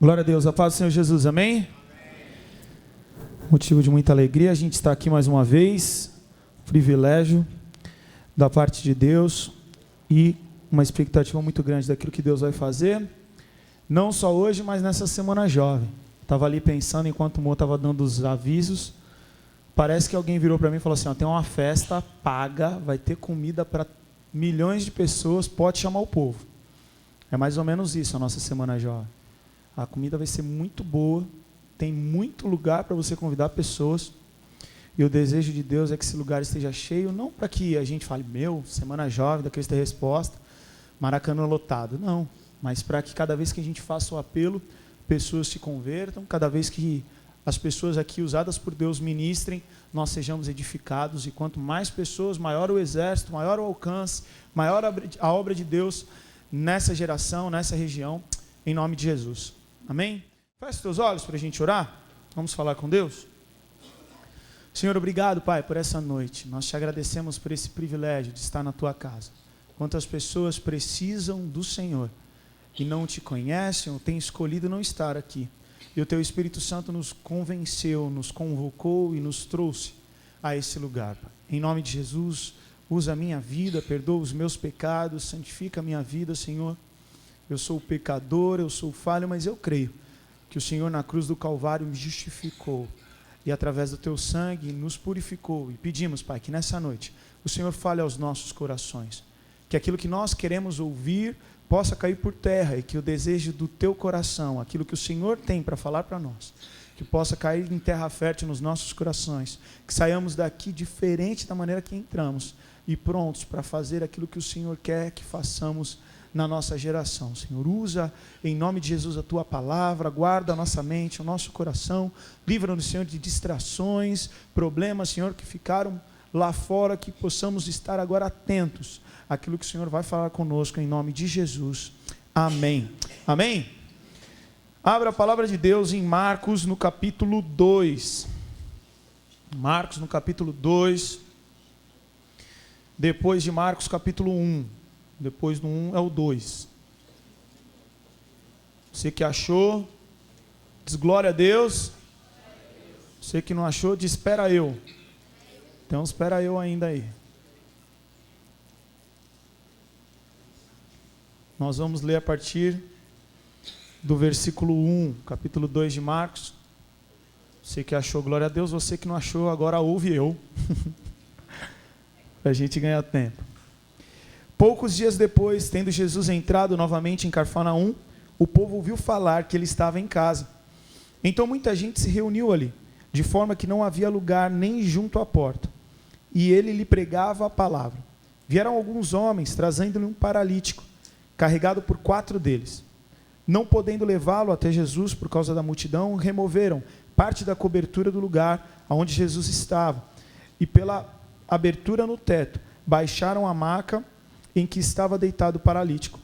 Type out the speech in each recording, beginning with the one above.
Glória a Deus, a paz do Senhor Jesus, amém? Motivo de muita alegria, a gente está aqui mais uma vez, privilégio da parte de Deus e uma expectativa muito grande daquilo que Deus vai fazer, não só hoje, mas nessa semana jovem. Estava ali pensando, enquanto o Mo estava dando os avisos, parece que alguém virou para mim e falou assim, ó, tem uma festa paga, vai ter comida para milhões de pessoas, pode chamar o povo. É mais ou menos isso a nossa semana jovem. A comida vai ser muito boa, tem muito lugar para você convidar pessoas, e o desejo de Deus é que esse lugar esteja cheio, não para que a gente fale, semana jovem, da Cristo é Resposta, Maracanã lotado, não, mas para que cada vez que a gente faça o apelo, pessoas se convertam, cada vez que as pessoas aqui usadas por Deus ministrem, nós sejamos edificados, e quanto mais pessoas, maior o exército, maior o alcance, maior a obra de Deus nessa geração, nessa região, em nome de Jesus. Amém? Feche os teus olhos para a gente orar. Vamos falar com Deus. Senhor, obrigado, Pai, por essa noite. Nós te agradecemos por esse privilégio de estar na tua casa. Quantas pessoas precisam do Senhor e não te conhecem ou têm escolhido não estar aqui. E o teu Espírito Santo nos convenceu, nos convocou e nos trouxe a esse lugar, Pai. Em nome de Jesus, usa a minha vida, perdoa os meus pecados, santifica a minha vida, Senhor. Eu sou pecador, eu sou falho, mas eu creio que o Senhor na cruz do Calvário me justificou e através do teu sangue nos purificou. E pedimos, Pai, que nessa noite o Senhor fale aos nossos corações, que aquilo que nós queremos ouvir possa cair por terra e que o desejo do teu coração, aquilo que o Senhor tem para falar para nós, que possa cair em terra fértil nos nossos corações, que saiamos daqui diferente da maneira que entramos e prontos para fazer aquilo que o Senhor quer que façamos na nossa geração. Senhor, usa em nome de Jesus a tua palavra, guarda a nossa mente, o nosso coração, livra-nos, Senhor, de distrações, problemas, Senhor, que ficaram lá fora, que possamos estar agora atentos àquilo que o Senhor vai falar conosco em nome de Jesus. Amém. Amém? Abra a palavra de Deus em Marcos no capítulo 2. Marcos no capítulo 2. Depois de Marcos capítulo 1. Depois do 1 é o 2. Você que achou, diz glória a Deus. Você que não achou, diz espera eu. Então espera eu ainda aí. Nós vamos ler a partir do versículo 1, capítulo 2 de Marcos. Você que achou, glória a Deus. Você que não achou, agora ouve eu. Para a gente ganhar tempo. Poucos dias depois, tendo Jesus entrado novamente em Cafarnaum, o povo ouviu falar que ele estava em casa. Então muita gente se reuniu ali, de forma que não havia lugar nem junto à porta. E ele lhe pregava a palavra. Vieram alguns homens, trazendo-lhe um paralítico, carregado por 4 deles. Não podendo levá-lo até Jesus por causa da multidão, removeram parte da cobertura do lugar onde Jesus estava. E pela abertura no teto, baixaram a maca em que estava deitado o paralítico.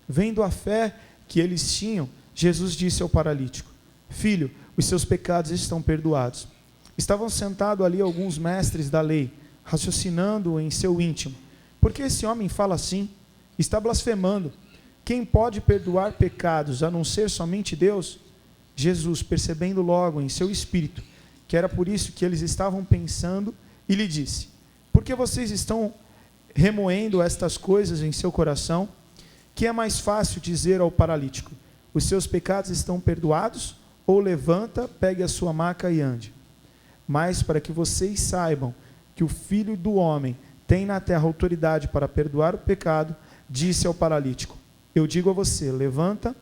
Vendo a fé que eles tinham, Jesus disse ao paralítico: Filho, os seus pecados estão perdoados. Estavam sentados ali alguns mestres da lei, raciocinando em seu íntimo: por que esse homem fala assim? Está blasfemando. Quem pode perdoar pecados, a não ser somente Deus? Jesus, percebendo logo em seu espírito que era por isso que eles estavam pensando, e lhe disse: por que vocês estão remoendo estas coisas em seu coração? Que é mais fácil dizer ao paralítico: os seus pecados estão perdoados? Ou levanta, pegue a sua maca e ande. Mas para que vocês saibam que o Filho do Homem tem na terra autoridade para perdoar o pecado, disse ao paralítico: eu digo a você, levanta,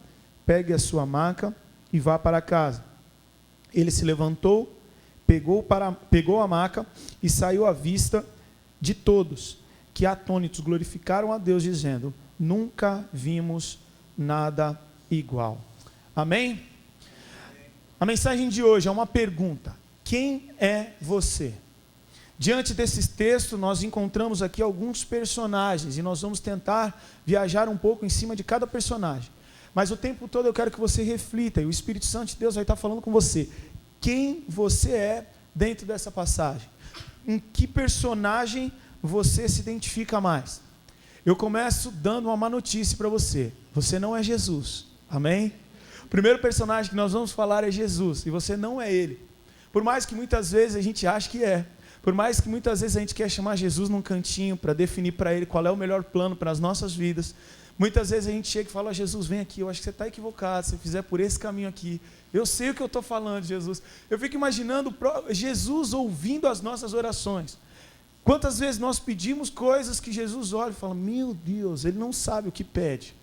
pegue a sua maca e vá para casa. Ele se levantou, pegou a maca e saiu à vista de todos, que atônitos glorificaram a Deus, dizendo: nunca vimos nada igual. Amém? A mensagem de hoje é uma pergunta: quem é você? Diante desses textos, nós encontramos aqui alguns personagens, e nós vamos tentar viajar um pouco em cima de cada personagem. Mas o tempo todo eu quero que você reflita, e o Espírito Santo de Deus vai estar falando com você. Quem você é dentro dessa passagem? Em que personagem você se identifica mais? Eu começo dando uma má notícia para você: você não é Jesus, amém? O primeiro personagem que nós vamos falar é Jesus, e você não é ele. Por mais que muitas vezes a gente ache que é, por mais que muitas vezes a gente quer chamar Jesus num cantinho para definir para ele qual é o melhor plano para as nossas vidas, muitas vezes a gente chega e fala: Jesus, vem aqui, eu acho que você está equivocado, se você fizer por esse caminho aqui, eu sei o que eu estou falando, Jesus. Eu fico imaginando Jesus ouvindo as nossas orações. Quantas vezes nós pedimos coisas que Jesus olha e fala: meu Deus, ele não sabe o que pede.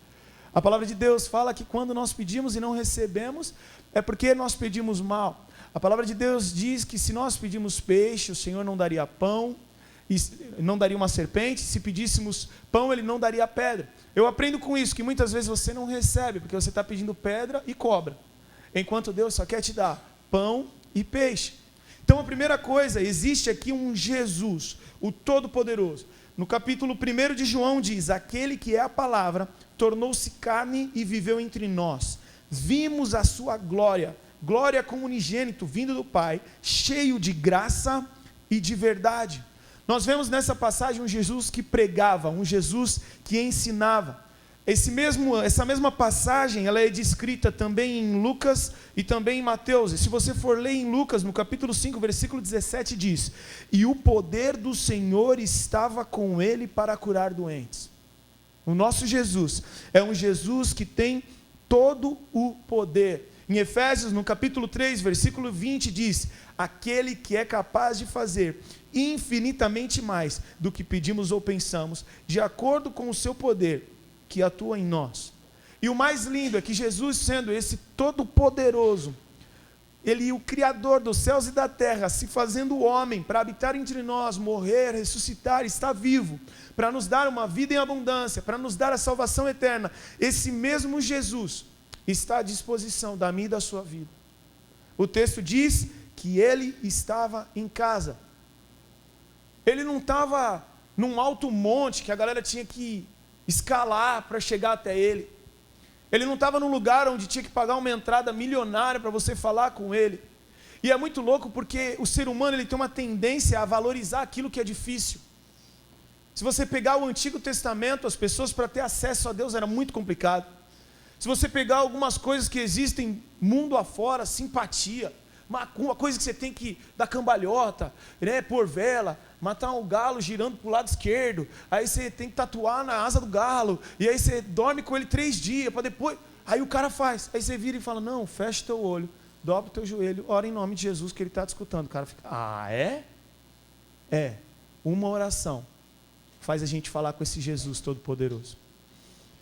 A palavra de Deus fala que quando nós pedimos e não recebemos, é porque nós pedimos mal. A palavra de Deus diz que se nós pedimos peixe, o Senhor não daria pão, e não daria uma serpente. Se pedíssemos pão, Ele não daria pedra. Eu aprendo com isso, que muitas vezes você não recebe, porque você está pedindo pedra e cobra, enquanto Deus só quer te dar pão e peixe. Então a primeira coisa, existe aqui um Jesus, o Todo-Poderoso. No capítulo 1 de João diz: aquele que é a palavra tornou-se carne e viveu entre nós. Vimos a sua glória, glória como unigênito, vindo do Pai, cheio de graça e de verdade. Nós vemos nessa passagem um Jesus que pregava, um Jesus que ensinava. Essa mesma passagem, ela é descrita também em Lucas e também em Mateus. E se você for ler em Lucas, no capítulo 5, versículo 17, diz: e o poder do Senhor estava com ele para curar doentes. O nosso Jesus é um Jesus que tem todo o poder. Em Efésios, no capítulo 3, versículo 20, diz: aquele que é capaz de fazer infinitamente mais do que pedimos ou pensamos, de acordo com o seu poder que atua em nós. E o mais lindo é que Jesus, sendo esse todo-poderoso, Ele, o Criador dos céus e da terra, se fazendo homem para habitar entre nós, morrer, ressuscitar, está vivo, para nos dar uma vida em abundância, para nos dar a salvação eterna. Esse mesmo Jesus está à disposição da minha e da sua vida. O texto diz que Ele estava em casa. Ele não estava num alto monte que a galera tinha que escalar para chegar até Ele. Ele não estava num lugar onde tinha que pagar uma entrada milionária para você falar com Ele. E é muito louco porque o ser humano, ele tem uma tendência a valorizar aquilo que é difícil. Se você pegar o Antigo Testamento, as pessoas, para ter acesso a Deus era muito complicado. Se você pegar algumas coisas que existem mundo afora, simpatia, uma coisa que você tem que dar cambalhota, né, pôr vela, matar um galo girando para o lado esquerdo, aí você tem que tatuar na asa do galo, e aí você dorme com ele 3 dias, para depois, aí o cara faz, aí você vira e fala: não, fecha teu olho, dobra o teu joelho, ora em nome de Jesus que ele está te escutando. O cara fica: ah, é? É, uma oração faz a gente falar com esse Jesus todo-poderoso.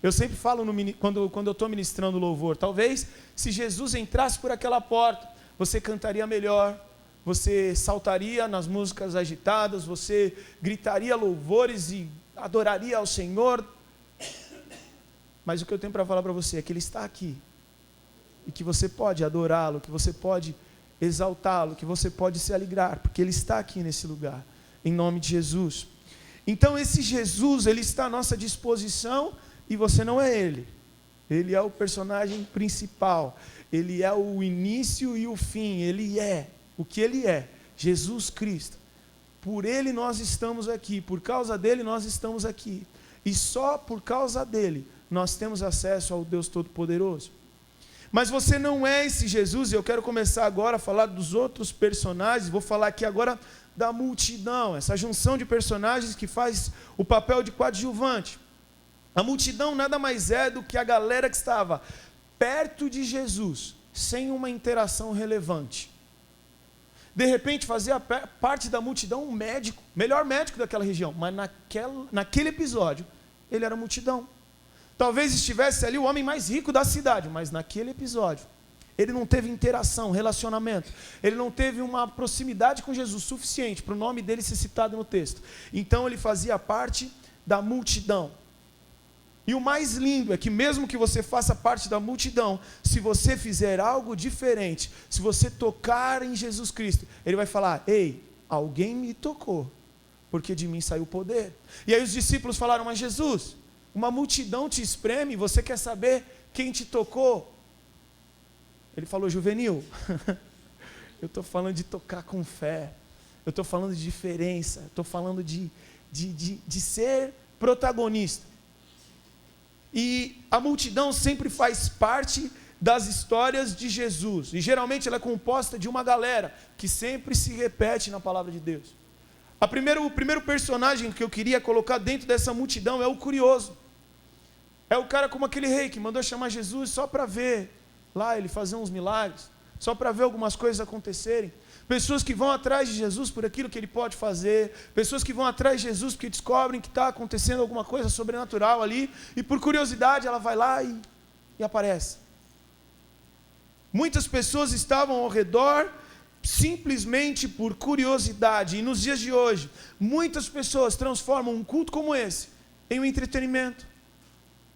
Eu sempre falo, quando eu estou ministrando louvor, talvez se Jesus entrasse por aquela porta, você cantaria melhor, você saltaria nas músicas agitadas, você gritaria louvores e adoraria ao Senhor. Mas o que eu tenho para falar para você é que Ele está aqui, e que você pode adorá-lo, que você pode exaltá-lo, que você pode se alegrar, porque Ele está aqui nesse lugar, em nome de Jesus. Então esse Jesus, Ele está à nossa disposição, e você não é Ele. Ele é o personagem principal, Ele é o início e o fim, Ele é o que Ele é, Jesus Cristo. Por Ele nós estamos aqui, por causa dEle nós estamos aqui, e só por causa dEle nós temos acesso ao Deus Todo-Poderoso. Mas você não é esse Jesus, e eu quero começar agora a falar dos outros personagens. Vou falar aqui agora da multidão, essa junção de personagens que faz o papel de coadjuvante. A multidão nada mais é do que a galera que estava perto de Jesus, sem uma interação relevante. De repente fazia parte da multidão um médico, melhor médico daquela região, mas naquele episódio, ele era multidão. Talvez estivesse ali o homem mais rico da cidade, mas naquele episódio, ele não teve interação, relacionamento, ele não teve uma proximidade com Jesus suficiente para o nome dele ser citado no texto. Então ele fazia parte da multidão. E o mais lindo é que mesmo que você faça parte da multidão, se você fizer algo diferente, se você tocar em Jesus Cristo, Ele vai falar: ei, alguém me tocou, porque de mim saiu poder. E aí os discípulos falaram: mas Jesus, uma multidão te espreme, você quer saber quem te tocou? Ele falou: juvenil, eu estou falando de tocar com fé, eu estou falando de diferença, eu estou falando de ser protagonista. E a multidão sempre faz parte das histórias de Jesus. E geralmente ela é composta de uma galera que sempre se repete na palavra de Deus. O primeiro personagem que eu queria colocar dentro dessa multidão é o curioso. É o cara como aquele rei que mandou chamar Jesus só para ver lá ele fazer uns milagres, só para ver algumas coisas acontecerem. Pessoas que vão atrás de Jesus por aquilo que ele pode fazer, pessoas que vão atrás de Jesus porque descobrem que está acontecendo alguma coisa sobrenatural ali, e por curiosidade ela vai lá e aparece. Muitas pessoas estavam ao redor simplesmente por curiosidade, e nos dias de hoje, muitas pessoas transformam um culto como esse em um entretenimento.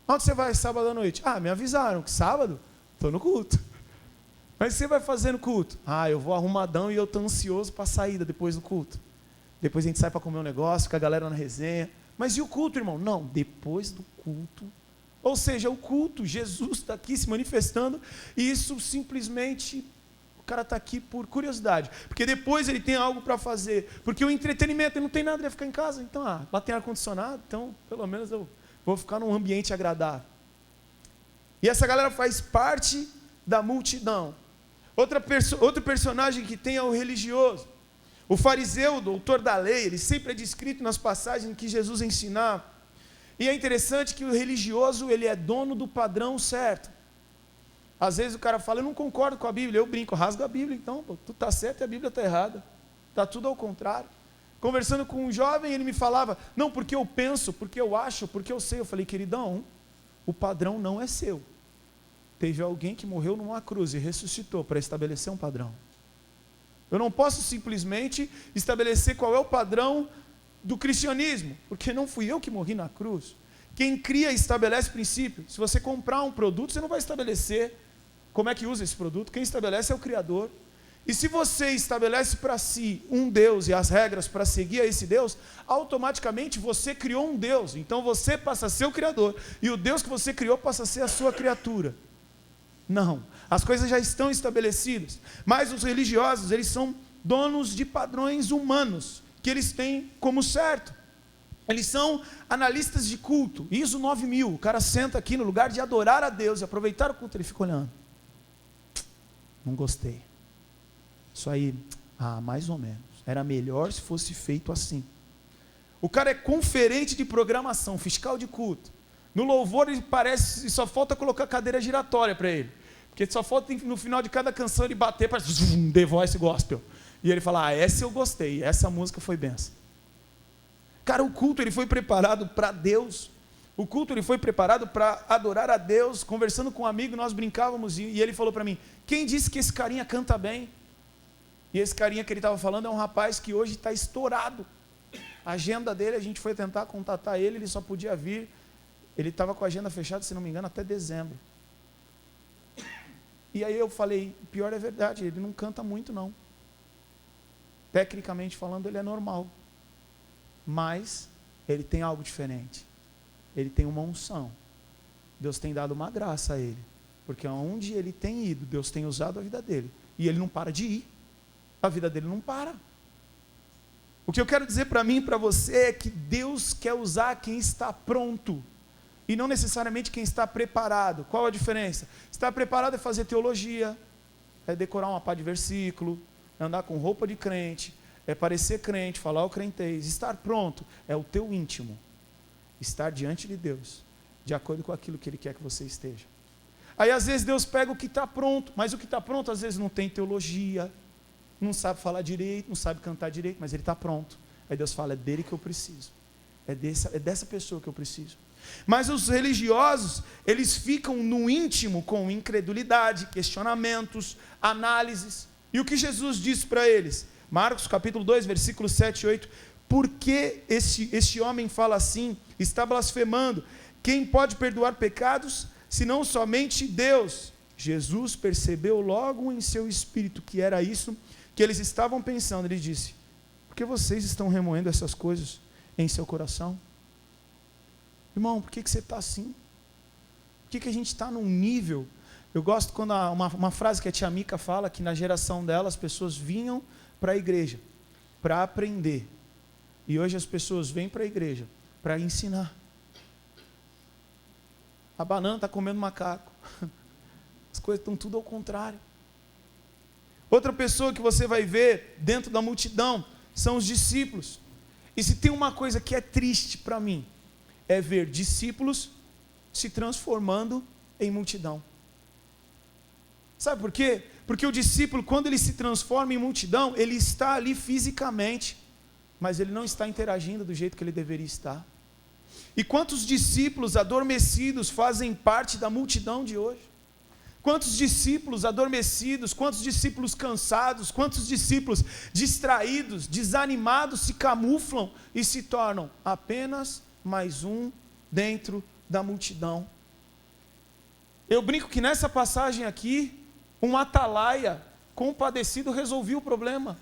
Onde você vai sábado à noite? Me avisaram que sábado estou no culto. Mas você vai fazer no culto? Eu vou arrumadão e eu estou ansioso para a saída depois do culto. Depois a gente sai para comer um negócio, com a galera na resenha. Mas e o culto, irmão? Não, depois do culto. Ou seja, o culto, Jesus está aqui se manifestando, e isso simplesmente, o cara está aqui por curiosidade. Porque depois ele tem algo para fazer. Porque o entretenimento, ele não tem nada, ele vai ficar em casa. Então, lá tem ar-condicionado, então pelo menos eu vou ficar num ambiente agradável. E essa galera faz parte da multidão. Outro personagem que tem é o religioso. O fariseu, o doutor da lei, ele sempre é descrito nas passagens que Jesus ensinava. E é interessante que o religioso, ele é dono do padrão certo. Às vezes o cara fala, eu não concordo com a Bíblia, eu brinco, rasga a Bíblia então, tu está certo e a Bíblia está errada. Está tudo ao contrário. Conversando com um jovem, ele me falava, não, porque eu penso, porque eu acho, porque eu sei. Eu falei, queridão, o padrão não é seu. Teve alguém que morreu numa cruz e ressuscitou para estabelecer um padrão. Eu não posso simplesmente estabelecer qual é o padrão do cristianismo, porque não fui eu que morri na cruz. Quem cria e estabelece princípio. Se você comprar um produto, você não vai estabelecer como é que usa esse produto. Quem estabelece é o Criador. E se você estabelece para si um Deus e as regras para seguir a esse Deus, automaticamente você criou um Deus. Então você passa a ser o Criador. E o Deus que você criou passa a ser a sua criatura. Não, as coisas já estão estabelecidas. Mas os religiosos, eles são donos de padrões humanos, que eles têm como certo. Eles são analistas de culto. ISO 9000, o cara senta aqui no lugar de adorar a Deus e aproveitar o culto, ele fica olhando. Não gostei. Isso aí, mais ou menos. Era melhor se fosse feito assim. O cara é conferente de programação, fiscal de culto. No louvor ele parece, só falta colocar cadeira giratória para ele. Porque só falta no final de cada canção ele bater para The Voice Gospel. E ele fala, essa eu gostei, essa música foi benção. Cara, o culto ele foi preparado para Deus. O culto ele foi preparado para adorar a Deus. Conversando com um amigo, nós brincávamos e ele falou para mim, quem disse que esse carinha canta bem? E esse carinha que ele estava falando é um rapaz que hoje está estourado. A agenda dele, a gente foi tentar contatar ele, ele só podia vir. Ele estava com a agenda fechada, se não me engano, até dezembro. E aí eu falei, pior é verdade, ele não canta muito não. Tecnicamente falando, ele é normal. Mas ele tem algo diferente. Ele tem uma unção. Deus tem dado uma graça a ele. Porque onde ele tem ido, Deus tem usado a vida dele. E ele não para de ir. A vida dele não para. O que eu quero dizer para mim e para você é que Deus quer usar quem está pronto. E não necessariamente quem está preparado. Qual a diferença? Estar preparado é fazer teologia, é decorar uma pá de versículo, é andar com roupa de crente, é parecer crente, falar o crentez. Estar pronto é o teu íntimo. Estar diante de Deus, de acordo com aquilo que Ele quer que você esteja. Aí às vezes Deus pega o que está pronto, mas o que está pronto às vezes não tem teologia, não sabe falar direito, não sabe cantar direito, mas ele está pronto. Aí Deus fala, é dele que eu preciso. É dessa pessoa que eu preciso. Mas os religiosos, eles ficam no íntimo com incredulidade, questionamentos, análises. E o que Jesus disse para eles? Marcos capítulo 2, versículos 7 e 8. Por que este homem fala assim? Está blasfemando. Quem pode perdoar pecados, senão somente Deus? Jesus percebeu logo em seu espírito que era isso que eles estavam pensando. Ele disse, por que vocês estão remoendo essas coisas em seu coração? Irmão, por que você está assim? Por que a gente está num nível? Eu gosto quando uma frase que a tia Mica fala, que na geração dela as pessoas vinham para a igreja para aprender. E hoje as pessoas vêm para a igreja para ensinar. A banana está comendo macaco. As coisas estão tudo ao contrário. Outra pessoa que você vai ver dentro da multidão são os discípulos. E se tem uma coisa que é triste para mim, é ver discípulos se transformando em multidão. Sabe por quê? Porque o discípulo, quando ele se transforma em multidão, ele está ali fisicamente, mas ele não está interagindo do jeito que ele deveria estar. E quantos discípulos adormecidos fazem parte da multidão de hoje? Quantos discípulos adormecidos, quantos discípulos cansados, quantos discípulos distraídos, desanimados se camuflam e se tornam apenas mais um dentro da multidão. Eu brinco que nessa passagem aqui, um atalaia compadecido resolvia o problema.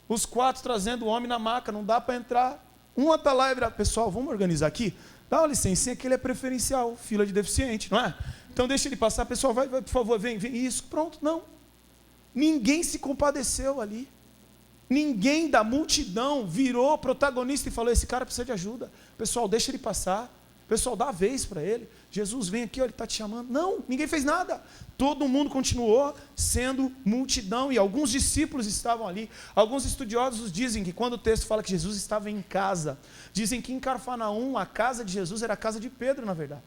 Os 4 trazendo o homem na maca, não dá para entrar. Um atalaia vira, pessoal, vamos organizar aqui? Dá uma licencinha que ele é preferencial, fila de deficiente, não é? Então deixa ele passar, pessoal, vai, por favor, vem, isso, pronto, não. Ninguém se compadeceu ali. Ninguém da multidão virou protagonista e falou, esse cara precisa de ajuda. Pessoal, deixa ele passar. Pessoal, dá a vez para ele. Jesus, vem aqui, ó, ele está te chamando. Não, ninguém fez nada. Todo mundo continuou sendo multidão e alguns discípulos estavam ali. Alguns estudiosos dizem que quando o texto fala que Jesus estava em casa, dizem que em Cafarnaum a casa de Jesus era a casa de Pedro, na verdade.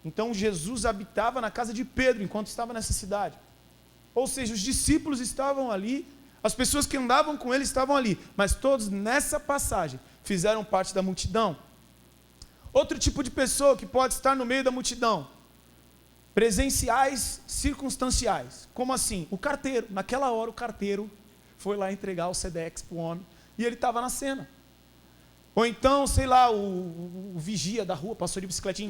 Então Jesus habitava na casa de Pedro enquanto estava nessa cidade. Ou seja, os discípulos estavam ali, as pessoas que andavam com ele estavam ali, mas todos nessa passagem fizeram parte da multidão. Outro tipo de pessoa que pode estar no meio da multidão, presenciais circunstanciais. Como assim? O carteiro, naquela hora o carteiro foi lá entregar o Sedex para o homem e ele estava na cena. Ou então, sei lá, o vigia da rua passou de bicicletinha,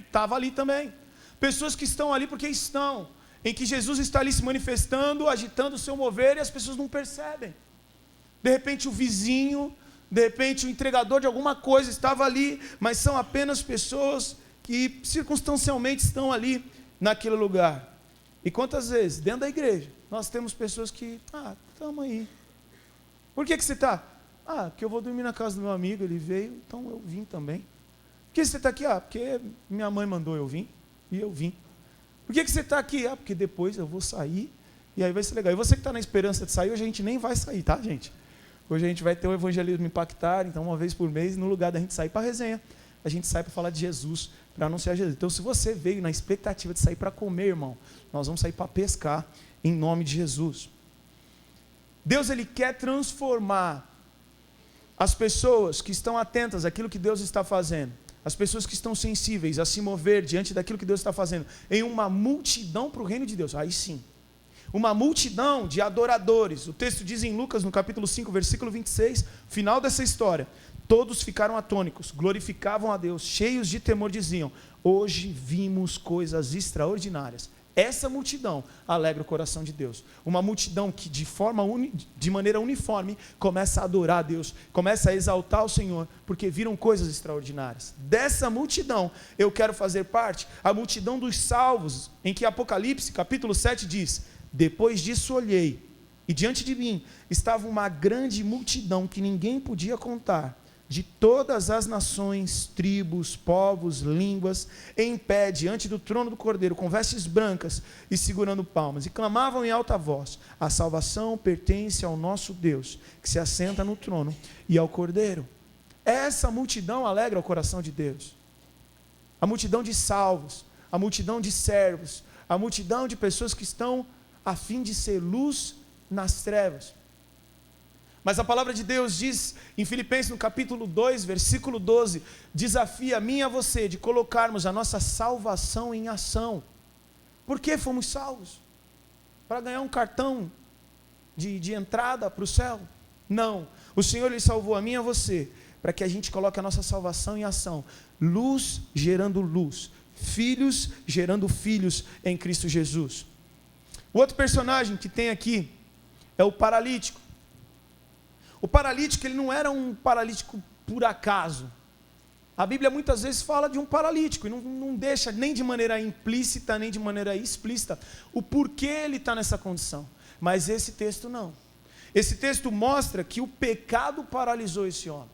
estava ali também. Pessoas que estão ali porque estão, em que Jesus está ali se manifestando, agitando o seu mover e as pessoas não percebem. De repente o vizinho, de repente o entregador de alguma coisa estava ali, mas são apenas pessoas que circunstancialmente estão ali naquele lugar. E quantas vezes, dentro da igreja, nós temos pessoas que, estamos aí. Por que você está? Porque eu vou dormir na casa do meu amigo, ele veio, então eu vim também. Por que você está aqui? Porque minha mãe mandou eu vir, e eu vim. Por que você está aqui? Porque depois eu vou sair, e aí vai ser legal. E você que está na esperança de sair, hoje a gente nem vai sair, tá, gente? Hoje a gente vai ter o evangelismo impactar, então uma vez por mês, no lugar da gente sair para a resenha, a gente sai para falar de Jesus, para anunciar Jesus. Então se você veio na expectativa de sair para comer, irmão, nós vamos sair para pescar, em nome de Jesus. Deus, Ele quer transformar as pessoas que estão atentas àquilo que Deus está fazendo, as pessoas que estão sensíveis a se mover diante daquilo que Deus está fazendo, em uma multidão para o reino de Deus. Aí sim, uma multidão de adoradores. O texto diz em Lucas, no capítulo 5, versículo 26, final dessa história, todos ficaram atônicos, glorificavam a Deus, cheios de temor, diziam, hoje vimos coisas extraordinárias. Essa multidão alegra o coração de Deus. Uma multidão que de maneira uniforme começa a adorar a Deus, começa a exaltar o Senhor, porque viram coisas extraordinárias. Dessa multidão eu quero fazer parte, a multidão dos salvos, em que Apocalipse capítulo 7 diz, depois disso olhei, e diante de mim estava uma grande multidão que ninguém podia contar, de todas as nações, tribos, povos, línguas, em pé diante do trono do Cordeiro, com vestes brancas e segurando palmas, e clamavam em alta voz, a salvação pertence ao nosso Deus, que se assenta no trono, e ao Cordeiro. Essa multidão alegra o coração de Deus, a multidão de salvos, a multidão de servos, a multidão de pessoas que estão a fim de ser luz nas trevas. Mas a palavra de Deus diz em Filipenses no capítulo 2, versículo 12, desafia a mim e a você de colocarmos a nossa salvação em ação. Por que fomos salvos? Para ganhar um cartão de entrada para o céu? Não, o Senhor Ele salvou a mim e a você, para que a gente coloque a nossa salvação em ação. Luz gerando luz, filhos gerando filhos em Cristo Jesus. O outro personagem que tem aqui é o paralítico. O paralítico, ele não era um paralítico por acaso. A Bíblia muitas vezes fala de um paralítico e não deixa nem de maneira implícita, nem de maneira explícita o porquê ele está nessa condição. Mas esse texto não. Esse texto mostra que o pecado paralisou esse homem.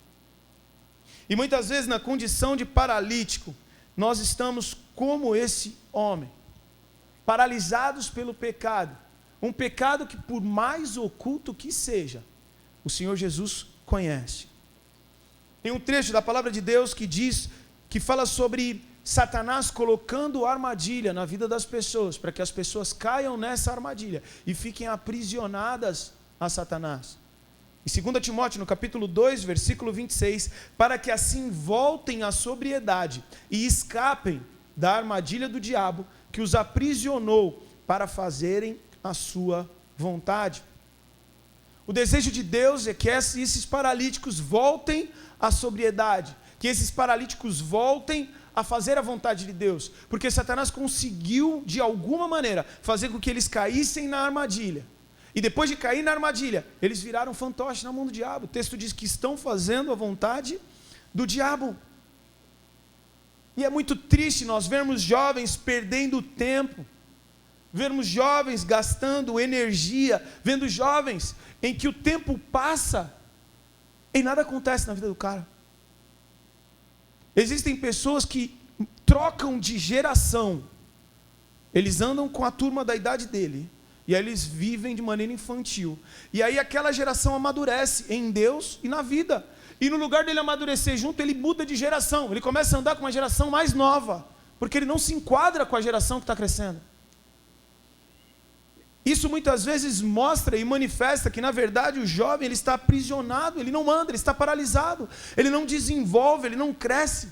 E muitas vezes na condição de paralítico, nós estamos como esse homem. paralisados pelo pecado. Um pecado que, por mais oculto que seja, o Senhor Jesus conhece. Tem um trecho da palavra de Deus que fala sobre Satanás colocando armadilha na vida das pessoas, para que as pessoas caiam nessa armadilha e fiquem aprisionadas a Satanás. Em 2 Timóteo, no capítulo 2, versículo 26, para que assim voltem à sobriedade e escapem da armadilha do diabo, que os aprisionou para fazerem a sua vontade. O desejo de Deus é que esses paralíticos voltem à sobriedade, que esses paralíticos voltem a fazer a vontade de Deus, porque Satanás conseguiu, de alguma maneira, fazer com que eles caíssem na armadilha. E depois de cair na armadilha, eles viraram fantoche na mão do diabo. O texto diz que estão fazendo a vontade do diabo. E é muito triste nós vermos jovens perdendo tempo, vermos jovens gastando energia, vendo jovens em que o tempo passa e nada acontece na vida do cara. Existem pessoas que trocam de geração, eles andam com a turma da idade dele, e aí eles vivem de maneira infantil, e aí aquela geração amadurece em Deus e na vida, e no lugar dele amadurecer junto, ele muda de geração, ele começa a andar com uma geração mais nova, porque ele não se enquadra com a geração que está crescendo. Isso muitas vezes mostra e manifesta que, na verdade, o jovem ele está aprisionado, ele não anda, ele está paralisado, ele não desenvolve, ele não cresce.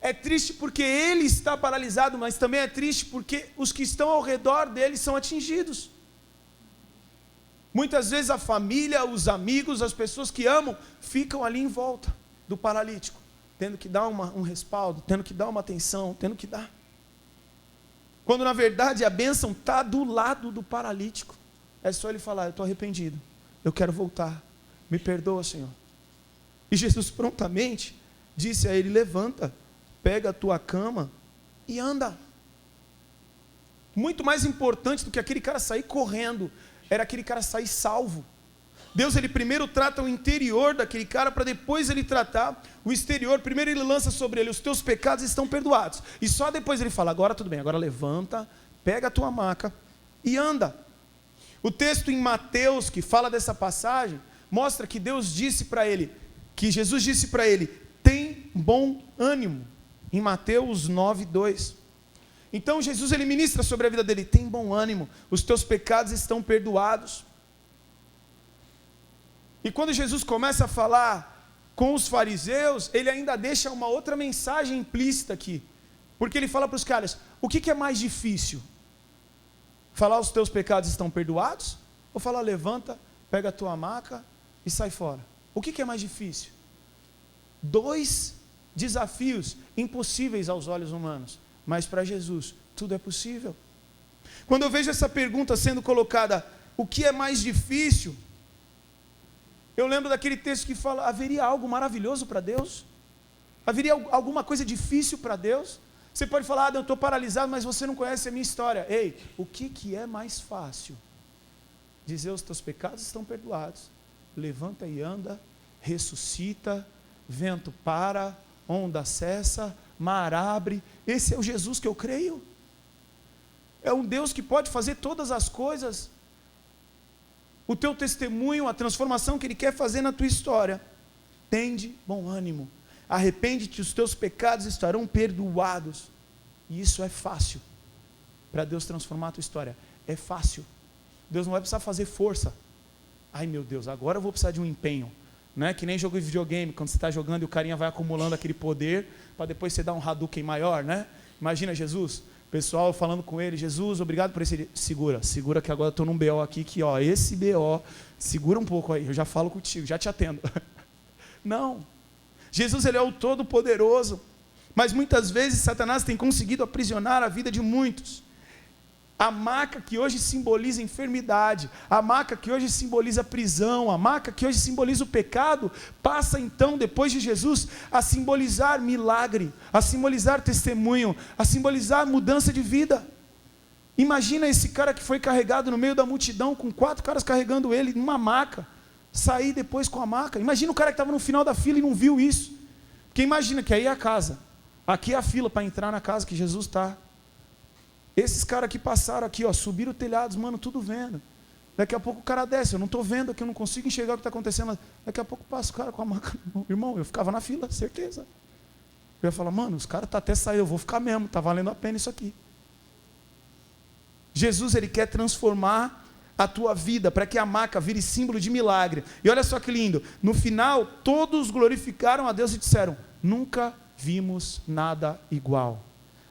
É triste porque ele está paralisado, mas também é triste porque os que estão ao redor dele são atingidos. Muitas vezes a família, os amigos, as pessoas que amam, ficam ali em volta do paralítico, tendo que dar um respaldo, tendo que dar uma atenção, tendo que dar. Quando na verdade a bênção está do lado do paralítico. É só ele falar: eu estou arrependido, eu quero voltar, me perdoa, Senhor. E Jesus prontamente disse a ele: levanta, pega a tua cama e anda. Muito mais importante do que aquele cara sair correndo, era aquele cara sair salvo. Deus, ele primeiro trata o interior daquele cara, para depois ele tratar o exterior. Primeiro ele lança sobre ele: os teus pecados estão perdoados. E só depois ele fala: agora tudo bem, agora levanta, pega a tua maca e anda. O texto em Mateus, que fala dessa passagem, mostra que Deus disse para ele, que Jesus disse para ele: tem bom ânimo. Em Mateus 9:2. Então Jesus, ele ministra sobre a vida dele: tem bom ânimo, os teus pecados estão perdoados. E quando Jesus começa a falar com os fariseus, ele ainda deixa uma outra mensagem implícita aqui. Porque ele fala para os caras: o que é mais difícil? Falar os teus pecados estão perdoados? Ou falar: levanta, pega a tua maca e sai fora? O que é mais difícil? Dois desafios impossíveis aos olhos humanos, mas para Jesus tudo é possível. Quando eu vejo essa pergunta sendo colocada: o que é mais difícil? Eu lembro daquele texto que fala: haveria algo maravilhoso para Deus? Haveria alguma coisa difícil para Deus? Você pode falar: eu estou paralisado, mas você não conhece a minha história. Ei, o que é mais fácil? Dizer: os teus pecados estão perdoados, levanta e anda, ressuscita, vento para, onda cessa, mar abre. Esse é o Jesus que eu creio. É um Deus que pode fazer todas as coisas. O teu testemunho, a transformação que Ele quer fazer na tua história, tende bom ânimo, arrepende-te, os teus pecados estarão perdoados. E isso é fácil, para Deus transformar a tua história, é fácil. Deus não vai precisar fazer força. Ai meu Deus, agora eu vou precisar de um empenho, não é que nem jogo de videogame, quando você está jogando e o carinha vai acumulando aquele poder, para depois você dar um Hadouken maior, né? Imagina Jesus, pessoal falando com ele: Jesus, obrigado por esse... Segura que agora eu estou num BO aqui, que ó, esse BO, segura um pouco aí, eu já falo contigo, já te atendo. Não, Jesus, ele é o Todo-Poderoso, mas muitas vezes Satanás tem conseguido aprisionar a vida de muitos. A maca que hoje simboliza enfermidade, a maca que hoje simboliza prisão, a maca que hoje simboliza o pecado, passa então, depois de Jesus, a simbolizar milagre, a simbolizar testemunho, a simbolizar mudança de vida. Imagina esse cara que foi carregado no meio da multidão, com 4 caras carregando ele numa maca, sair depois com a maca. Imagina o cara que estava no final da fila e não viu isso. Porque imagina que aí é a casa, aqui é a fila para entrar na casa que Jesus está. Esses caras que passaram aqui, ó, subiram telhados, mano, tudo vendo. Daqui a pouco o cara desce, eu não estou vendo aqui, eu não consigo enxergar o que está acontecendo. Daqui a pouco passa o cara com a maca. Irmão, eu ficava na fila, certeza. Eu ia falar, mano, os caras estão até saindo, eu vou ficar mesmo, está valendo a pena isso aqui. Jesus, ele quer transformar a tua vida, para que a maca vire símbolo de milagre. E olha só que lindo, no final, todos glorificaram a Deus e disseram, nunca vimos nada igual.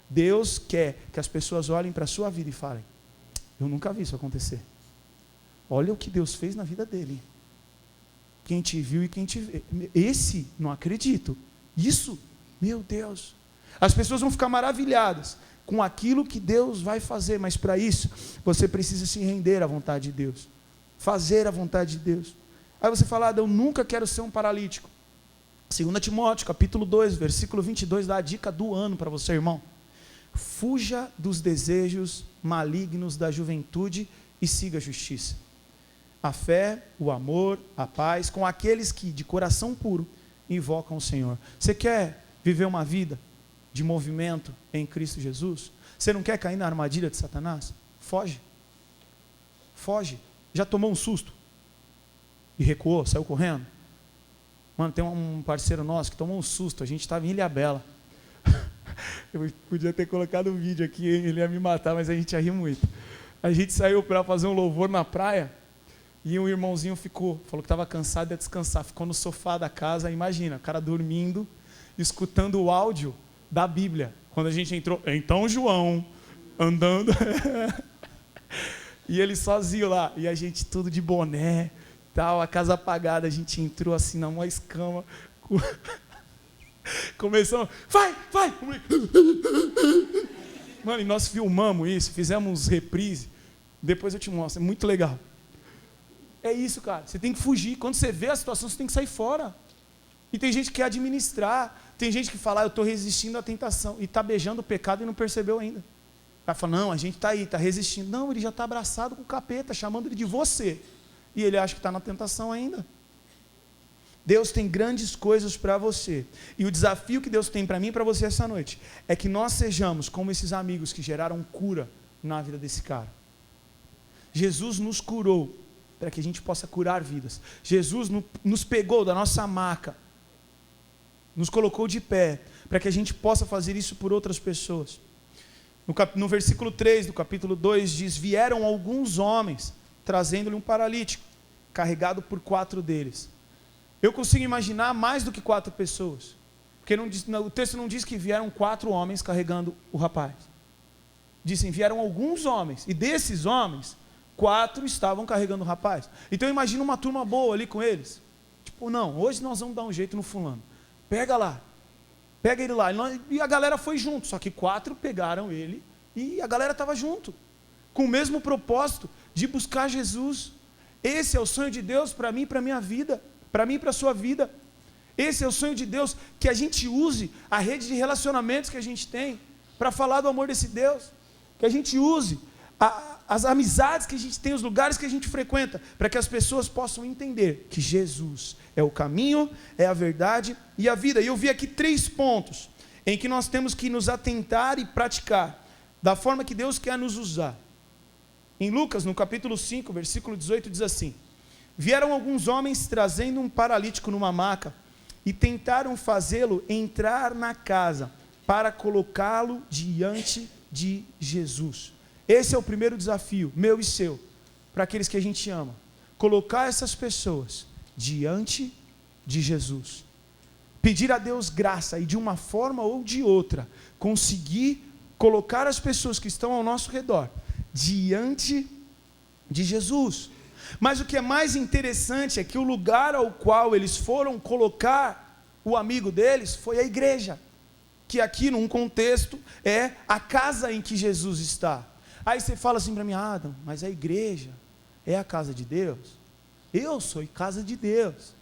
Deus quer que as pessoas olhem para a sua vida e falem, eu nunca vi isso acontecer. Olha o que Deus fez na vida dele. Quem te viu e quem te vê. Esse, não acredito. Isso, meu Deus. As pessoas vão ficar maravilhadas com aquilo que Deus vai fazer, mas para isso, você precisa se render à vontade de Deus. Fazer a vontade de Deus. Aí você fala, eu nunca quero ser um paralítico. 2 Timóteo, capítulo 2, versículo 22, dá a dica do ano para você, irmão. Fuja dos desejos malignos da juventude e siga a justiça. A fé, o amor, a paz, com aqueles que de coração puro invocam o Senhor. Você quer viver uma vida de movimento em Cristo Jesus? Você não quer cair na armadilha de Satanás? Foge. Foge. Já tomou um susto? E recuou, saiu correndo? Mano, tem um parceiro nosso que tomou um susto, a gente estava em Ilhabela. Eu podia ter colocado um vídeo aqui, ele ia me matar, mas a gente ia rir muito. A gente saiu para fazer um louvor na praia, e um irmãozinho falou que estava cansado, ia descansar, ficou no sofá da casa, imagina, o cara dormindo, escutando o áudio da Bíblia. Quando a gente entrou, então João, andando, e ele sozinho lá, e a gente tudo de boné, tal, a casa apagada, a gente entrou assim na maior escama, começamos, vai! Mano, e nós filmamos isso, fizemos reprise, depois eu te mostro, é muito legal. É isso, cara, você tem que fugir, quando você vê a situação, você tem que sair fora. E tem gente que quer administrar, tem gente que fala, eu estou resistindo à tentação, e está beijando o pecado e não percebeu ainda. Vai falar, não, a gente está aí, está resistindo. Não, ele já está abraçado com o capeta, chamando ele de você. E ele acha que está na tentação ainda. Deus tem grandes coisas para você. E o desafio que Deus tem para mim e para você essa noite, é que nós sejamos como esses amigos que geraram cura na vida desse cara. Jesus nos curou, para que a gente possa curar vidas. Jesus nos pegou da nossa maca, nos colocou de pé, para que a gente possa fazer isso por outras pessoas. No versículo 3 do capítulo 2 diz, vieram alguns homens, trazendo-lhe um paralítico, carregado por 4 deles. Eu consigo imaginar mais do que 4 pessoas, porque o texto não diz que vieram 4 homens carregando o rapaz. Dizem, vieram alguns homens, e desses homens, 4 estavam carregando o rapaz. Então imagina uma turma boa ali com eles. Tipo, não, hoje nós vamos dar um jeito no fulano. Pega lá, pega ele lá. E a galera foi junto, só que 4 pegaram ele e a galera estava junto, com o mesmo propósito de buscar Jesus. Esse é o sonho de Deus para mim e para a minha vida, para mim e para a sua vida. Esse é o sonho de Deus, que a gente use a rede de relacionamentos que a gente tem para falar do amor desse Deus, que a gente use as amizades que a gente tem, os lugares que a gente frequenta, para que as pessoas possam entender que Jesus é o caminho, é a verdade e a vida. E eu vi aqui 3 pontos em que nós temos que nos atentar e praticar da forma que Deus quer nos usar. Em Lucas, no capítulo 5, versículo 18, diz assim, vieram alguns homens trazendo um paralítico numa maca e tentaram fazê-lo entrar na casa para colocá-lo diante de Jesus. Esse é o primeiro desafio, meu e seu, para aqueles que a gente ama. Colocar essas pessoas diante de Jesus. Pedir a Deus graça e de uma forma ou de outra, conseguir colocar as pessoas que estão ao nosso redor diante de Jesus. Mas o que é mais interessante é que o lugar ao qual eles foram colocar o amigo deles foi a igreja, que aqui num contexto é a casa em que Jesus está. Aí você fala assim para mim, Adam, mas a igreja é a casa de Deus? Eu sou casa de Deus.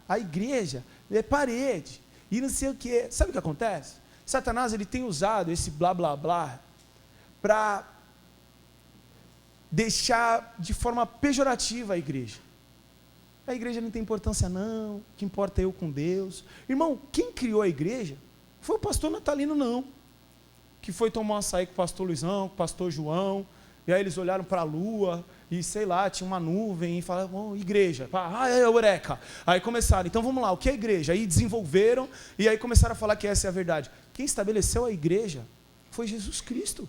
A igreja é parede e não sei o que. Sabe o que acontece? Satanás, ele tem usado esse blá blá blá para deixar de forma pejorativa a igreja. A igreja não tem importância não, o que importa é eu com Deus. Irmão, quem criou a igreja foi o pastor Natalino não. que foi tomar um açaí com o pastor Luizão, com o pastor João, e aí eles olharam para a lua, e sei lá, tinha uma nuvem, e falaram, igreja, eureka. Aí começaram, então vamos lá, o que é igreja? Aí desenvolveram, e aí começaram a falar que essa é a verdade. Quem estabeleceu a igreja foi Jesus Cristo.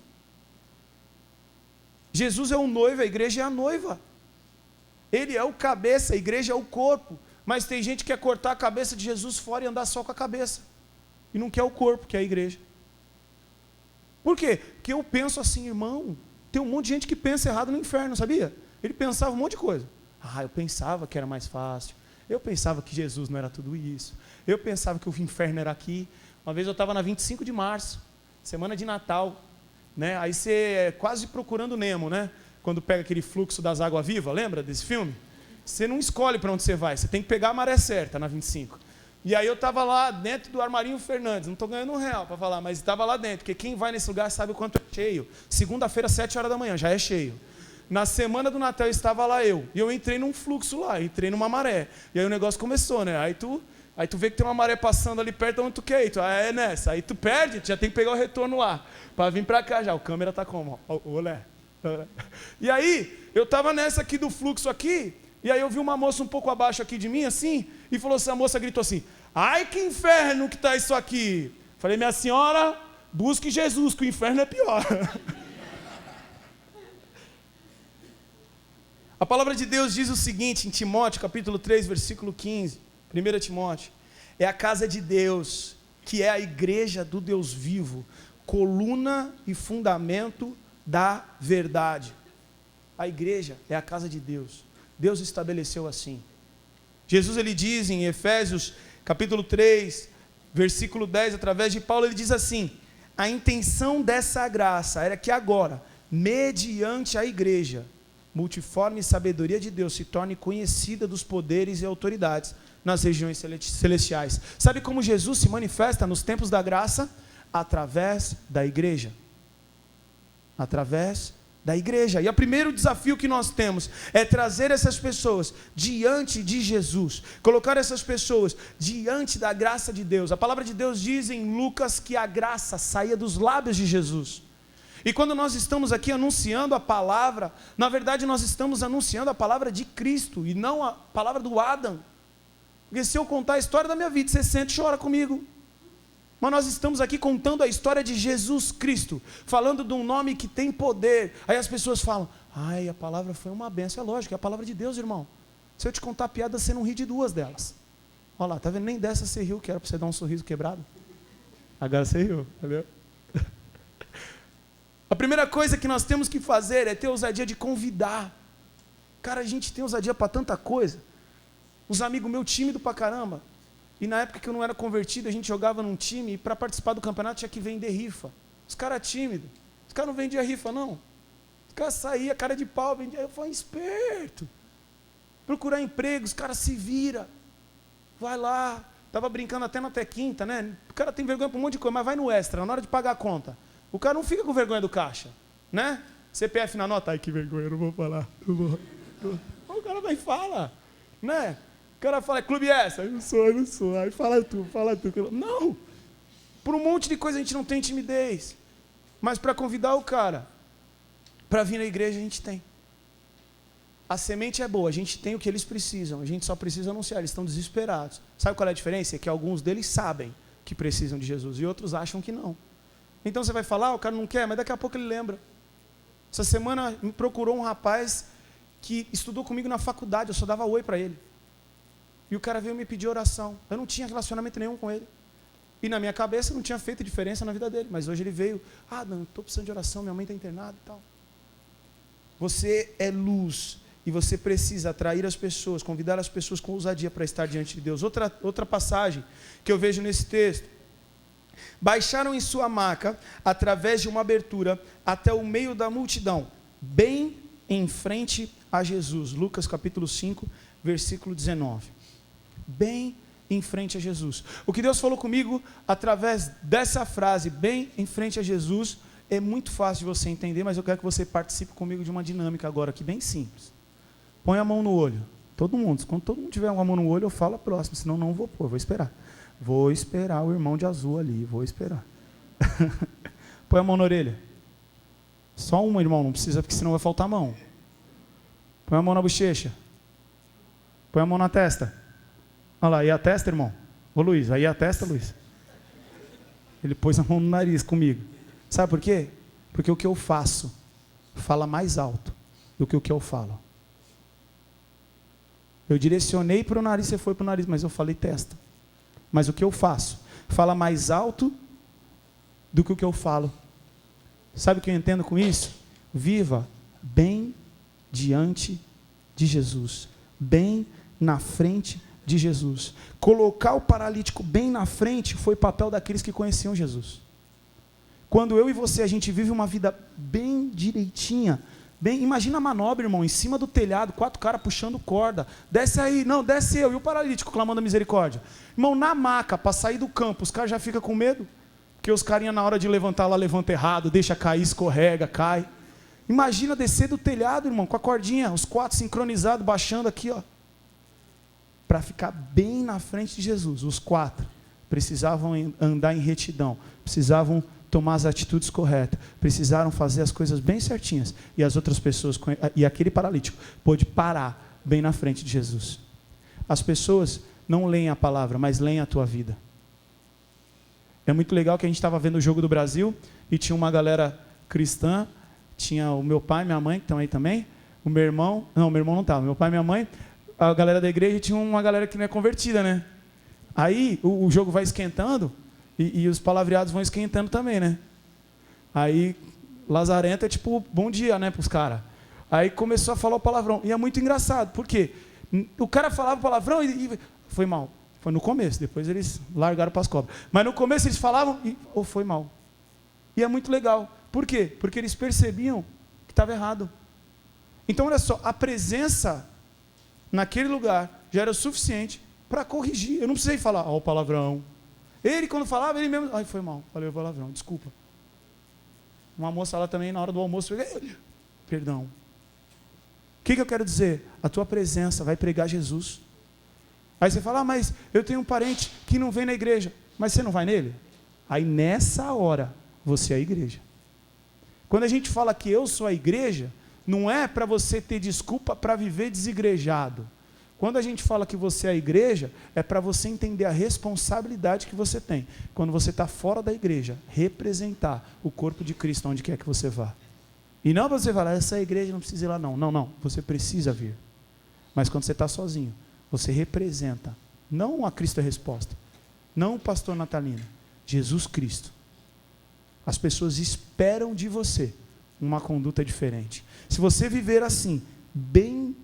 Jesus é o noivo, a igreja é a noiva. Ele é o cabeça, a igreja é o corpo. Mas tem gente que quer cortar a cabeça de Jesus fora e andar só com a cabeça. E não quer o corpo, que é a igreja. Por quê? Porque eu penso assim, irmão, tem um monte de gente que pensa errado no inferno, sabia? Ele pensava um monte de coisa. Eu pensava que era mais fácil. Eu pensava que Jesus não era tudo isso. Eu pensava que o inferno era aqui. Uma vez eu estava na 25 de março, semana de Natal, né? Aí você é quase procurando Nemo, né? Quando pega aquele fluxo das águas vivas, lembra desse filme? Você não escolhe para onde você vai, você tem que pegar a maré certa na 25. E aí eu estava lá dentro do Armarinho Fernandes, não estou ganhando R$1 para falar, mas estava lá dentro, porque quem vai nesse lugar sabe o quanto é cheio. Segunda-feira, 7 horas da manhã, já é cheio. Na semana do Natal estava lá e eu entrei num fluxo lá, entrei numa maré. E aí o negócio começou, né? Aí tu vê que tem uma maré passando ali perto onde tu quer ir, é nessa. Aí tu perde, tu já tem que pegar o retorno lá, para vir para cá já. O câmera está como? Olé. E aí, eu estava nessa aqui do fluxo aqui, e aí eu vi uma moça um pouco abaixo aqui de mim, assim, e falou assim, a moça gritou assim, ai que inferno que está isso aqui. Falei, minha senhora, busque Jesus, que o inferno é pior. A palavra de Deus diz o seguinte em Timóteo, capítulo 3, versículo 15, 1 Timóteo, é a casa de Deus, que é a igreja do Deus vivo, coluna e fundamento da verdade. A igreja é a casa de Deus. Deus estabeleceu assim. Jesus, ele diz em Efésios capítulo 3, versículo 10, através de Paulo, ele diz assim, a intenção dessa graça era que agora, mediante a igreja, multiforme sabedoria de Deus se torne conhecida dos poderes e autoridades nas regiões celestiais. Sabe como Jesus se manifesta nos tempos da graça? Através da igreja. Através da igreja. E o primeiro desafio que nós temos é trazer essas pessoas diante de Jesus, colocar essas pessoas diante da graça de Deus. A palavra de Deus diz em Lucas que a graça saía dos lábios de Jesus. E quando nós estamos aqui anunciando a palavra, na verdade nós estamos anunciando a palavra de Cristo e não a palavra do Adam. Porque se eu contar a história da minha vida, você sente e chora comigo. Mas nós estamos aqui contando a história de Jesus Cristo, falando de um nome que tem poder. Aí as pessoas falam, a palavra foi uma benção. É lógico, é a palavra de Deus, irmão. Se eu te contar a piada, você não ri de duas delas. Olha lá, tá vendo? Nem dessa você riu, que era para você dar um sorriso quebrado. Agora você riu, entendeu? A primeira coisa que nós temos que fazer é ter ousadia de convidar. Cara, a gente tem ousadia para tanta coisa. Os amigos meus tímidos pra caramba. E na época que eu não era convertido, a gente jogava num time e para participar do campeonato tinha que vender rifa. Os caras tímidos. Os caras não vendiam rifa, não. Os caras saíam, cara de pau, vendiam. Eu falei, esperto. Procurar emprego, os caras se viram. Vai lá. Estava brincando até na T5, né? O cara tem vergonha para um monte de coisa, mas vai no extra, na hora de pagar a conta. O cara não fica com vergonha do caixa, né? CPF na nota, ai que vergonha, eu não vou falar. O cara vai e fala, né? O cara fala, é clube essa? Eu não sou. Aí fala tu. Não! Por um monte de coisa a gente não tem timidez. Mas para convidar o cara para vir na igreja a gente tem. A semente é boa, a gente tem o que eles precisam. A gente só precisa anunciar, eles estão desesperados. Sabe qual é a diferença? É que alguns deles sabem que precisam de Jesus e outros acham que não. Então você vai falar, o cara não quer, mas daqui a pouco ele lembra. Essa semana me procurou um rapaz que estudou comigo na faculdade, eu só dava oi para ele. E o cara veio me pedir oração. Eu não tinha relacionamento nenhum com ele. E na minha cabeça não tinha feito diferença na vida dele. Mas hoje ele veio, não, estou precisando de oração, minha mãe está internada e tal. Você é luz e você precisa atrair as pessoas, convidar as pessoas com ousadia para estar diante de Deus. Outra passagem que eu vejo nesse texto. Baixaram em sua maca, através de uma abertura, até o meio da multidão, bem em frente a Jesus. Lucas capítulo 5, versículo 19. Bem em frente a Jesus. O que Deus falou comigo, através dessa frase, bem em frente a Jesus, é muito fácil de você entender, mas eu quero que você participe comigo de uma dinâmica agora aqui, bem simples. Põe a mão no olho. Todo mundo. Quando todo mundo tiver uma mão no olho, eu falo a próxima, senão não vou pôr, vou esperar. Vou esperar o irmão de azul ali, vou esperar. Põe a mão na orelha. Só uma, irmão, não precisa, porque senão vai faltar mão. Põe a mão na bochecha. Põe a mão na testa. Olha lá, e a testa, irmão? Ô Luiz, aí a testa, Luiz. Ele pôs a mão no nariz comigo. Sabe por quê? Porque o que eu faço fala mais alto do que o que eu falo. Eu direcionei para o nariz, você foi para o nariz, mas eu falei testa. Mas o que eu faço fala mais alto do que o que eu falo. Sabe o que eu entendo com isso? Viva bem diante de Jesus. Bem na frente de Jesus. Colocar o paralítico bem na frente foi papel daqueles que conheciam Jesus. Quando eu e você, a gente vive uma vida bem direitinha, bem, imagina a manobra, irmão, em cima do telhado, 4 caras puxando corda, desce aí, não, desce eu, e o paralítico clamando a misericórdia. Irmão, na maca, para sair do campo, os caras já ficam com medo, porque os carinha na hora de levantar lá, levanta errado, deixa cair, escorrega, cai. Imagina descer do telhado, irmão, com a cordinha, os 4 sincronizados, baixando aqui, ó, para ficar bem na frente de Jesus. Os 4 precisavam andar em retidão, precisavam tomar as atitudes corretas, precisaram fazer as coisas bem certinhas, e as outras pessoas, e aquele paralítico pôde parar bem na frente de Jesus. As pessoas não leem a palavra, mas leem a tua vida. É muito legal que a gente estava vendo o Jogo do Brasil, e tinha uma galera cristã, tinha o meu pai e minha mãe, que estão aí também, o meu irmão não estava, meu pai e minha mãe, a galera da igreja, tinha uma galera que não é convertida, né? Aí o jogo vai esquentando, e os palavreados vão esquentando também, né? Aí, lazarento é tipo, bom dia, né, para os caras. Aí começou a falar o palavrão. E é muito engraçado, por quê? O cara falava o palavrão e foi mal. Foi no começo, depois eles largaram para as cobras. Mas no começo eles falavam e foi mal. E é muito legal. Por quê? Porque eles percebiam que estava errado. Então, olha só, a presença naquele lugar já era o suficiente para corrigir. Eu não precisei falar, o palavrão. Ele, quando falava, ele mesmo... Ai, foi mal, falei o palavrão, desculpa. Uma moça lá também, na hora do almoço, perdão. O que eu quero dizer? A tua presença vai pregar Jesus. Aí você fala, mas eu tenho um parente que não vem na igreja. Mas você não vai nele? Aí nessa hora, você é a igreja. Quando a gente fala que eu sou a igreja, não é para você ter desculpa para viver desigrejado. Quando a gente fala que você é a igreja, é para você entender a responsabilidade que você tem. Quando você está fora da igreja, representar o corpo de Cristo onde quer que você vá. E não você falar, essa igreja não precisa ir lá não. Não, você precisa vir. Mas quando você está sozinho, você representa, não a Cristo é resposta, não o pastor Natalino, Jesus Cristo. As pessoas esperam de você uma conduta diferente. Se você viver assim, bem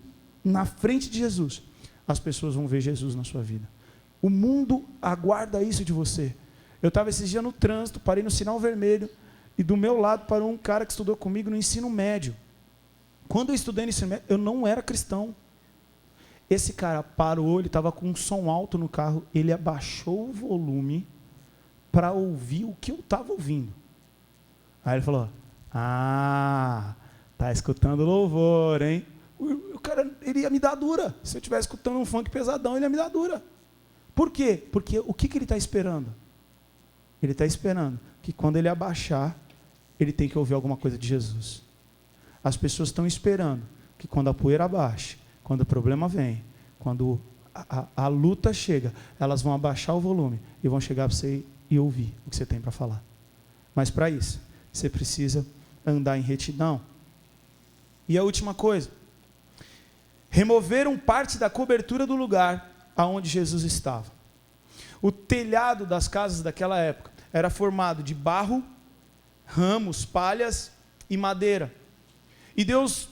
na frente de Jesus, as pessoas vão ver Jesus na sua vida. O mundo aguarda isso de você. Eu estava esses dias no trânsito, parei no sinal vermelho, e do meu lado parou um cara que estudou comigo no ensino médio. Quando eu estudei no ensino médio, eu não era cristão. Esse cara parou, ele estava com um som alto no carro, ele abaixou o volume para ouvir o que eu estava ouvindo. Aí ele falou, tá escutando louvor, hein? O cara, ele ia me dar dura. Se eu estivesse escutando um funk pesadão, ele ia me dar dura. Por quê? Porque o que ele está esperando? Ele está esperando que quando ele abaixar, ele tem que ouvir alguma coisa de Jesus. As pessoas estão esperando que quando a poeira abaixe, quando o problema vem, quando a luta chega, elas vão abaixar o volume e vão chegar para você e ouvir o que você tem para falar. Mas para isso, você precisa andar em retidão. E a última coisa, removeram parte da cobertura do lugar aonde Jesus estava. O telhado das casas daquela época era formado de barro, ramos, palhas e madeira. E Deus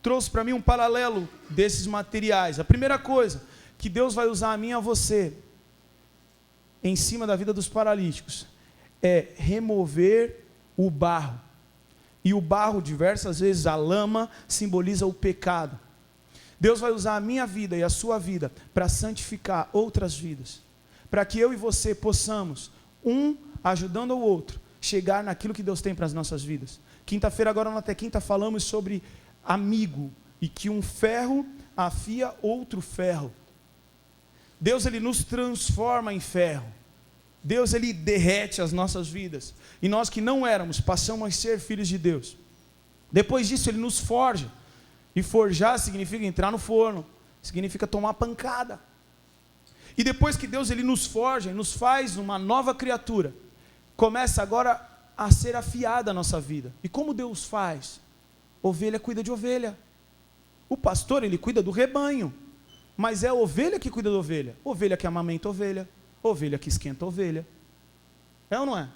trouxe para mim um paralelo desses materiais. A primeira coisa que Deus vai usar a mim e a você em cima da vida dos paralíticos é remover o barro. E o barro, diversas vezes, a lama, simboliza o pecado. Deus vai usar a minha vida e a sua vida para santificar outras vidas. Para que eu e você possamos, ajudando o outro, chegar naquilo que Deus tem para as nossas vidas. Quinta-feira, agora na Quinta, falamos sobre amigo. E que um ferro afia outro ferro. Deus, ele nos transforma em ferro. Deus, Ele derrete as nossas vidas, e nós que não éramos, passamos a ser filhos de Deus. Depois disso, Ele nos forja, e forjar significa entrar no forno, significa tomar pancada. E depois que Deus, Ele nos forja, nos faz uma nova criatura, começa agora a ser afiada a nossa vida. E como Deus faz? Ovelha cuida de ovelha. O pastor, ele cuida do rebanho, mas é a ovelha que cuida da ovelha. Ovelha que amamenta ovelha, ovelha que esquenta ovelha. É ou não é?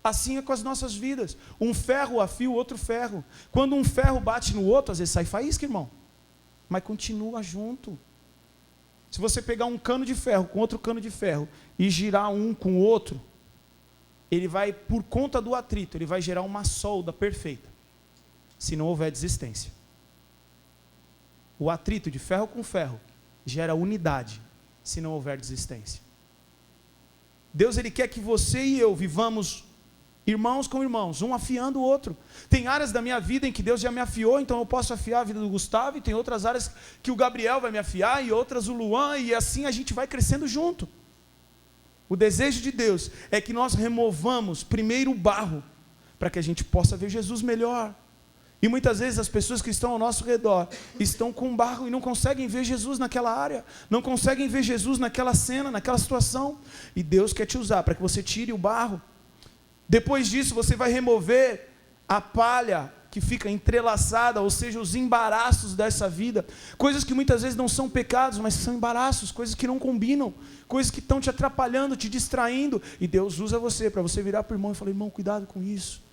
Assim é com as nossas vidas. Um ferro afia o outro ferro. Quando um ferro bate no outro, às vezes sai faísca, irmão, mas continua junto. Se você pegar um cano de ferro com outro cano de ferro e girar um com o outro, ele vai, por conta do atrito, ele vai gerar uma solda perfeita, se não houver desistência. O atrito de ferro com ferro gera unidade, se não houver desistência. Deus, Ele quer que você e eu vivamos irmãos com irmãos, um afiando o outro. Tem áreas da minha vida em que Deus já me afiou, então eu posso afiar a vida do Gustavo, e tem outras áreas que o Gabriel vai me afiar, e outras o Luan, e assim a gente vai crescendo junto. O desejo de Deus é que nós removamos primeiro o barro, para que a gente possa ver Jesus melhor. E muitas vezes as pessoas que estão ao nosso redor estão com barro e não conseguem ver Jesus naquela área, não conseguem ver Jesus naquela cena, naquela situação. E Deus quer te usar para que você tire o barro. Depois disso você vai remover a palha que fica entrelaçada, ou seja, os embaraços dessa vida, coisas que muitas vezes não são pecados, mas são embaraços, coisas que não combinam, coisas que estão te atrapalhando, te distraindo, e Deus usa você, para você virar para o irmão e falar: irmão, cuidado com isso.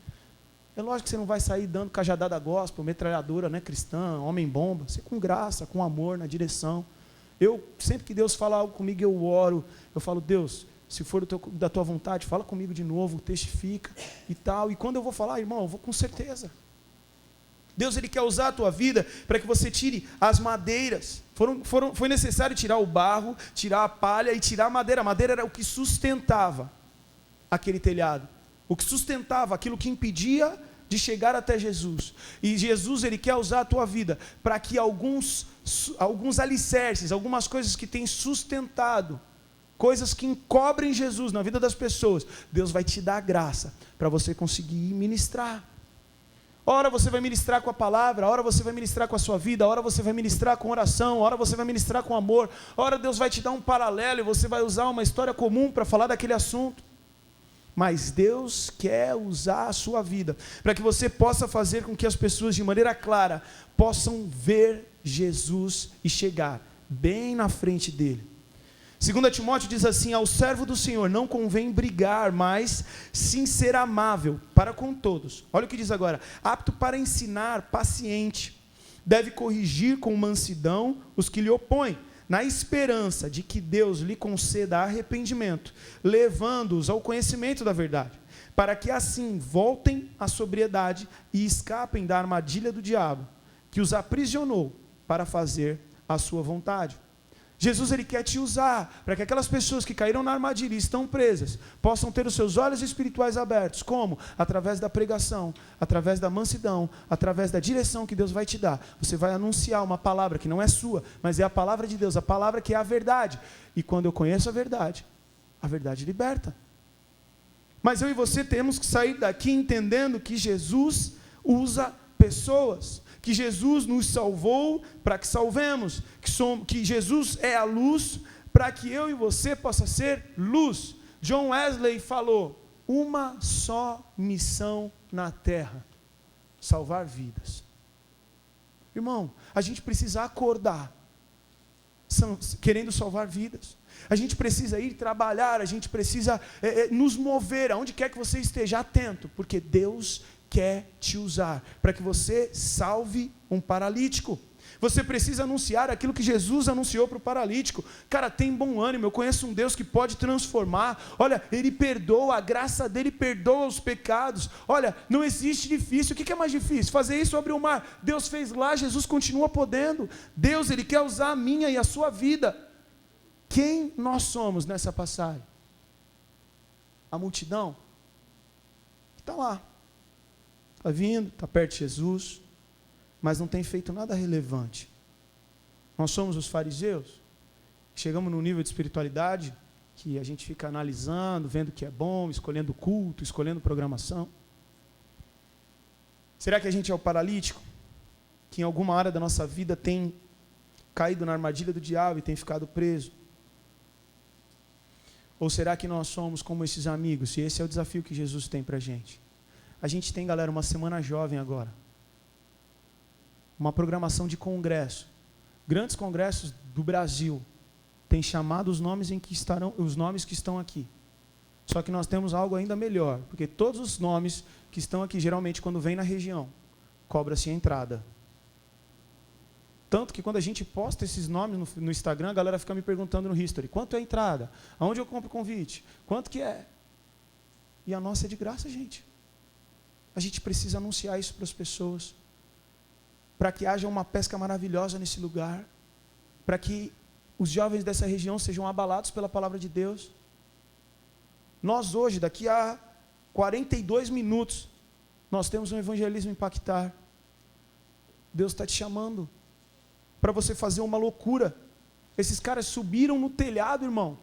É lógico que você não vai sair dando cajadada gospel, metralhadora, né, cristã, homem-bomba, você com graça, com amor, na direção. Eu, sempre que Deus fala algo comigo, eu oro, eu falo: Deus, se for da tua vontade, fala comigo de novo, testifica e tal, e quando eu vou falar, irmão, eu vou com certeza. Deus, Ele quer usar a tua vida para que você tire as madeiras. Foi necessário tirar o barro, tirar a palha e tirar a madeira. A madeira era o que sustentava aquele telhado, o que sustentava aquilo que impedia de chegar até Jesus. E Jesus, Ele quer usar a tua vida para que alguns alicerces, algumas coisas que têm sustentado, coisas que encobrem Jesus na vida das pessoas, Deus vai te dar graça para você conseguir ministrar. Ora você vai ministrar com a palavra, ora você vai ministrar com a sua vida, ora você vai ministrar com oração, ora você vai ministrar com amor, ora Deus vai te dar um paralelo e você vai usar uma história comum para falar daquele assunto. Mas Deus quer usar a sua vida para que você possa fazer com que as pessoas de maneira clara possam ver Jesus e chegar bem na frente dele. 2 Timóteo diz assim: ao servo do Senhor não convém brigar, mas sim ser amável para com todos. Olha o que diz agora: apto para ensinar, paciente, deve corrigir com mansidão os que lhe opõem, na esperança de que Deus lhe conceda arrependimento, levando-os ao conhecimento da verdade, para que assim voltem à sobriedade e escapem da armadilha do diabo, que os aprisionou para fazer a sua vontade. Jesus, Ele quer te usar para que aquelas pessoas que caíram na armadilha e estão presas possam ter os seus olhos espirituais abertos. Como? Através da pregação, através da mansidão, através da direção que Deus vai te dar. Você vai anunciar uma palavra que não é sua, mas é a palavra de Deus, a palavra que é a verdade. E quando eu conheço a verdade liberta. Mas eu e você temos que sair daqui entendendo que Jesus usa pessoas, que Jesus nos salvou para que salvemos, que Jesus é a luz para que eu e você possa ser luz. John Wesley falou: uma só missão na terra, salvar vidas. Irmão, a gente precisa acordar querendo salvar vidas. A gente precisa ir trabalhar, a gente precisa nos mover, aonde quer que você esteja, atento, porque Deus quer te usar para que você salve um paralítico. Você precisa anunciar aquilo que Jesus anunciou para o paralítico. Cara, tem bom ânimo, eu conheço um Deus que pode transformar. Olha, Ele perdoa, a graça dEle perdoa os pecados. Olha, não existe difícil. O que é mais difícil? Fazer isso, abrir o mar. Deus fez lá, Jesus continua podendo. Deus, Ele quer usar a minha e a sua vida. Quem nós somos nessa passagem? A multidão está lá. Está vindo, está perto de Jesus, mas não tem feito nada relevante. Nós somos os fariseus, chegamos num nível de espiritualidade que a gente fica analisando, vendo o que é bom, escolhendo culto, escolhendo programação? Será que a gente é o paralítico, que em alguma área da nossa vida tem caído na armadilha do diabo e tem ficado preso? Ou será que nós somos como esses amigos? E esse é o desafio que Jesus tem para a gente. A gente tem, galera, uma semana jovem agora. Uma programação de congresso. Grandes congressos do Brasil têm chamado os nomes que estão aqui. Só que nós temos algo ainda melhor, porque todos os nomes que estão aqui, geralmente, quando vem na região, cobra-se a entrada. Tanto que quando a gente posta esses nomes no Instagram, a galera fica me perguntando no History, quanto é a entrada? Aonde eu compro o convite? Quanto que é? E a nossa é de graça, gente. A gente precisa anunciar isso para as pessoas, para que haja uma pesca maravilhosa nesse lugar, para que os jovens dessa região sejam abalados pela palavra de Deus. Nós hoje, daqui a 42 minutos, nós temos um evangelismo impactar. Deus está te chamando para você fazer uma loucura. Esses caras subiram no telhado, irmão.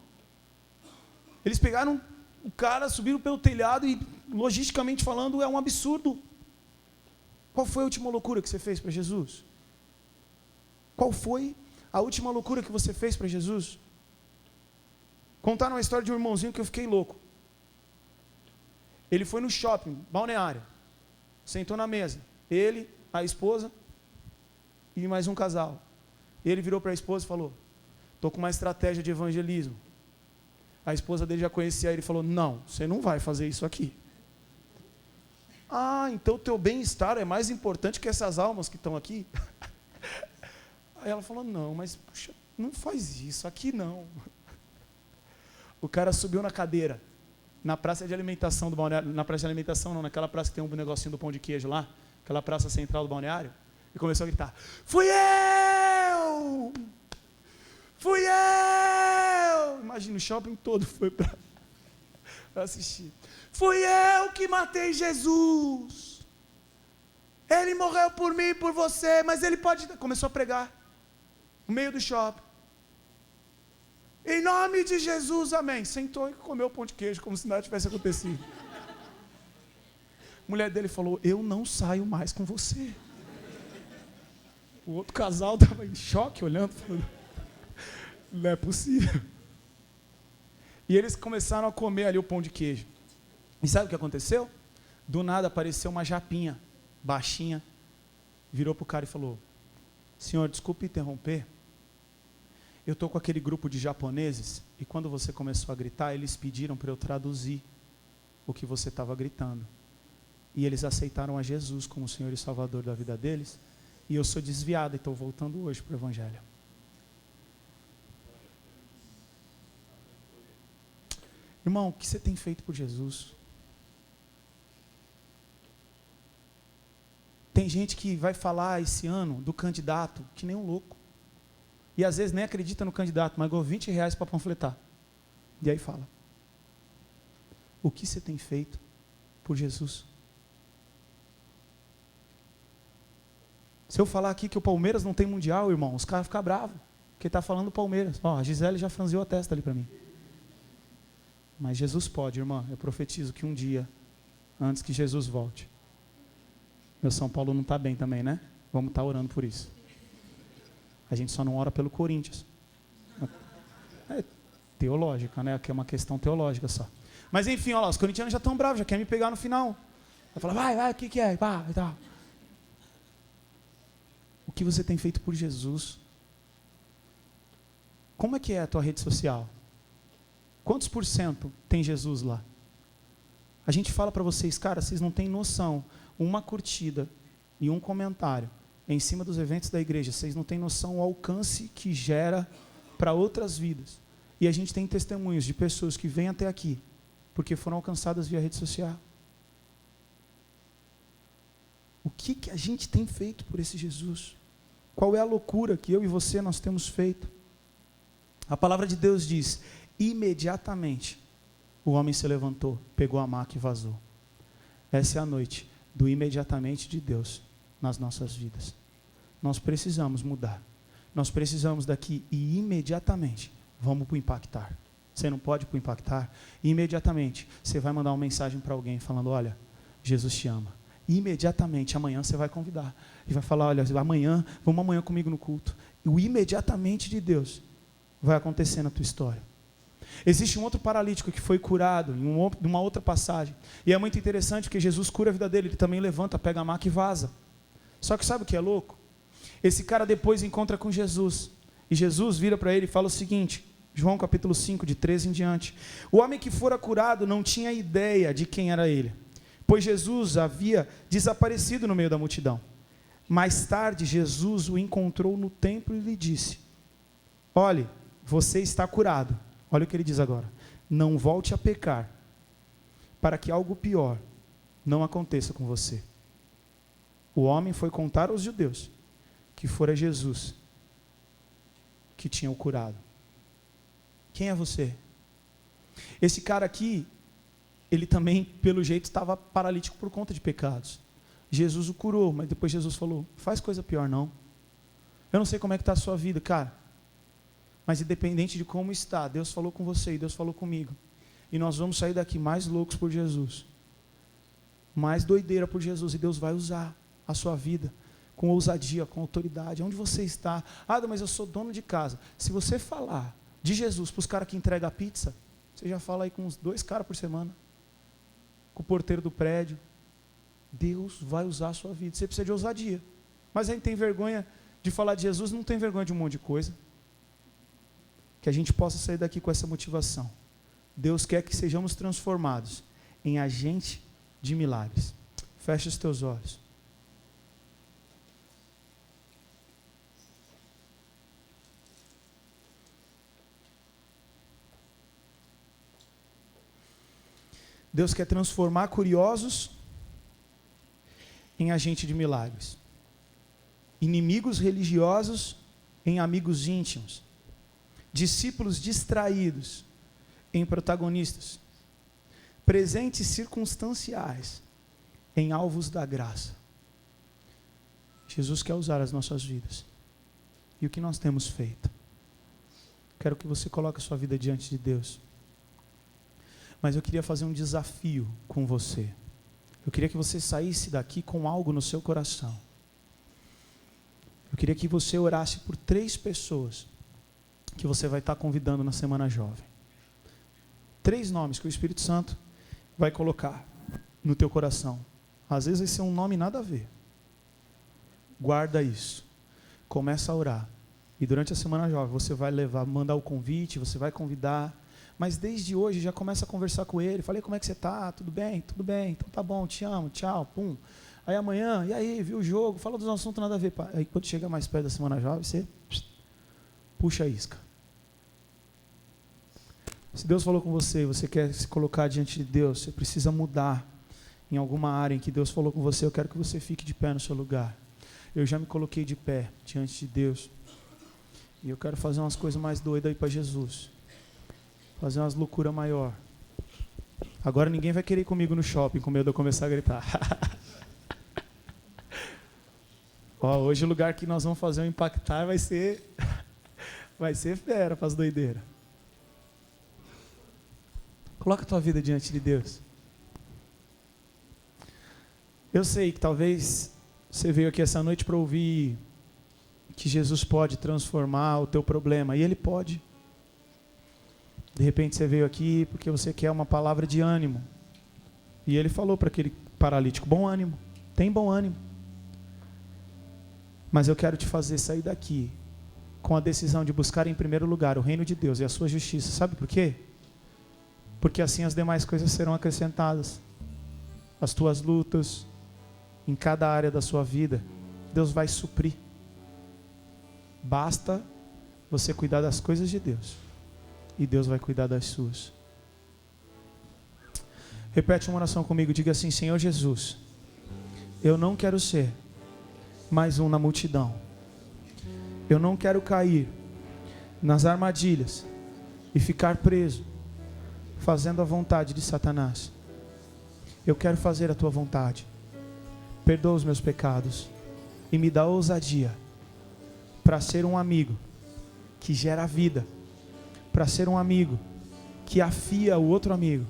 Eles pegaram o cara, subiram pelo telhado e, logisticamente falando, é um absurdo. Qual foi a última loucura que você fez para Jesus? Qual foi a última loucura que você fez para Jesus? Contaram uma história de um irmãozinho que eu fiquei louco. Ele foi no shopping, balneário, sentou na mesa, ele, a esposa e mais um casal. Ele virou para a esposa e falou, estou com uma estratégia de evangelismo. A esposa dele já conhecia ele e falou, não, você não vai fazer isso aqui. Ah, então o teu bem-estar é mais importante que essas almas que estão aqui? Aí ela falou, não, mas puxa, não faz isso, aqui não. O cara subiu na cadeira, na praça de alimentação do balneário, na praça de alimentação não, naquela praça que tem um negocinho do pão de queijo lá, aquela praça central do balneário, e começou a gritar, fui eu! Fui eu! Imagina, o shopping todo foi para assistir. Fui eu que matei Jesus. Ele morreu por mim e por você, mas ele pode... Começou a pregar no meio do shopping. Em nome de Jesus, amém. Sentou e comeu o pão de queijo, como se nada tivesse acontecido. A mulher dele falou, eu não saio mais com você. O outro casal estava em choque, olhando, falando, não é possível. E eles começaram a comer ali o pão de queijo. E sabe o que aconteceu? Do nada apareceu uma japinha, baixinha, virou para o cara e falou, senhor, desculpe interromper, eu estou com aquele grupo de japoneses, e quando você começou a gritar, eles pediram para eu traduzir o que você estava gritando. E eles aceitaram a Jesus como Senhor e Salvador da vida deles, e eu sou desviado e estou voltando hoje para o Evangelho. Irmão, o que você tem feito por Jesus? Tem gente que vai falar esse ano do candidato que nem um louco. E às vezes nem acredita no candidato, mas ganhou R$20 para panfletar. E aí fala. O que você tem feito por Jesus? Se eu falar aqui que o Palmeiras não tem mundial, irmão, os caras ficam bravos. Porque está falando Palmeiras. Ó, a Gisele já franziu a testa ali para mim. Mas Jesus pode, irmã. Eu profetizo que um dia, antes que Jesus volte, meu São Paulo não está bem também, né? Vamos estar orando por isso. A gente só não ora pelo Corinthians. É teológica, né? Aqui é uma questão teológica só. Mas enfim, olha lá, os corintianos já estão bravos, já querem me pegar no final. Vai falar, vai, o que é? Pá, e tal. O que você tem feito por Jesus? Como é que é a tua rede social? Quantos por cento tem Jesus lá? A gente fala para vocês, cara, vocês não têm noção. Uma curtida e um comentário em cima dos eventos da igreja, vocês não têm noção o alcance que gera para outras vidas. E a gente tem testemunhos de pessoas que vêm até aqui, porque foram alcançadas via rede social. O que a gente tem feito por esse Jesus? Qual é a loucura que eu e você nós temos feito? A palavra de Deus diz, imediatamente o homem se levantou, pegou a maca e vazou. Essa é a noite do imediatamente de Deus nas nossas vidas. Nós precisamos mudar. Nós precisamos daqui e imediatamente vamos para o impactar. Você não pode por impactar. E imediatamente você vai mandar uma mensagem para alguém falando, olha, Jesus te ama. E imediatamente, amanhã você vai convidar. E vai falar, olha, vamos amanhã comigo no culto. E o imediatamente de Deus vai acontecer na tua história. Existe um outro paralítico que foi curado em uma outra passagem. E é muito interessante porque Jesus cura a vida dele. Ele também levanta, pega a maca e vaza. Só que sabe o que é louco? Esse cara depois encontra com Jesus. E Jesus vira para ele e fala o seguinte, João capítulo 5, de 13 em diante. O homem que fora curado não tinha ideia de quem era ele, pois Jesus havia desaparecido no meio da multidão. Mais tarde, Jesus o encontrou no templo e lhe disse, olhe, você está curado. Olha o que ele diz agora. Não volte a pecar, para que algo pior não aconteça com você. O homem foi contar aos judeus que fora Jesus que tinha o curado. Quem é você? Esse cara aqui, ele também, pelo jeito, estava paralítico por conta de pecados. Jesus o curou, mas depois Jesus falou, faz coisa pior não. Eu não sei como é que está a sua vida, cara. Mas independente de como está, Deus falou com você e Deus falou comigo. E nós vamos sair daqui mais loucos por Jesus. Mais doideira por Jesus. E Deus vai usar a sua vida com ousadia, com autoridade. Onde você está? Mas eu sou dono de casa. Se você falar de Jesus para os caras que entregam a pizza, você já fala aí com uns 2 caras por semana. Com o porteiro do prédio. Deus vai usar a sua vida. Você precisa de ousadia. Mas a gente tem vergonha de falar de Jesus, não tem vergonha de um monte de coisa. Que a gente possa sair daqui com essa motivação. Deus quer que sejamos transformados em agente de milagres. Fecha os teus olhos. Deus quer transformar curiosos em agente de milagres. Inimigos religiosos em amigos íntimos. Discípulos distraídos em protagonistas. Presentes circunstanciais em alvos da graça. Jesus quer usar as nossas vidas. E o que nós temos feito? Quero que você coloque a sua vida diante de Deus. Mas eu queria fazer um desafio com você. Eu queria que você saísse daqui com algo no seu coração. Eu queria que você orasse por 3 pessoas que você vai estar convidando na Semana Jovem. 3 nomes que o Espírito Santo vai colocar no teu coração. Às vezes esse é um nome nada a ver. Guarda isso. Começa a orar. E durante a Semana Jovem você vai mandar o convite, você vai convidar. Mas desde hoje já começa a conversar com ele. Falei, como é que você está? Tudo bem? Tudo bem. Então tá bom, te amo, tchau, pum. Aí amanhã, e aí, viu o jogo? Fala dos assuntos nada a ver. Aí quando chega mais perto da Semana Jovem, você puxa a isca. Se Deus falou com você, você quer se colocar diante de Deus, você precisa mudar em alguma área em que Deus falou com você, eu quero que você fique de pé no seu lugar. Eu já me coloquei de pé diante de Deus. E eu quero fazer umas coisas mais doidas aí para Jesus. Fazer umas loucuras maior. Agora ninguém vai querer ir comigo no shopping com medo de eu começar a gritar. Hoje o lugar que nós vamos fazer o impactar vai ser fera para as doideiras. Coloca a tua vida diante de Deus. Eu sei que talvez você veio aqui essa noite para ouvir que Jesus pode transformar o teu problema, e Ele pode. De repente você veio aqui porque você quer uma palavra de ânimo. E Ele falou para aquele paralítico, bom ânimo, tem bom ânimo. Mas eu quero te fazer sair daqui com a decisão de buscar em primeiro lugar o reino de Deus e a sua justiça. Sabe por quê? Porque assim as demais coisas serão acrescentadas. As tuas lutas, em cada área da sua vida, Deus vai suprir. Basta você cuidar das coisas de Deus. E Deus vai cuidar das suas. Repete uma oração comigo, diga assim: Senhor Jesus, eu não quero ser mais um na multidão. Eu não quero cair nas armadilhas e ficar preso, fazendo a vontade de Satanás. Eu quero fazer a tua vontade. Perdoa os meus pecados e me dá ousadia para ser um amigo que gera vida, para ser um amigo que afia o outro amigo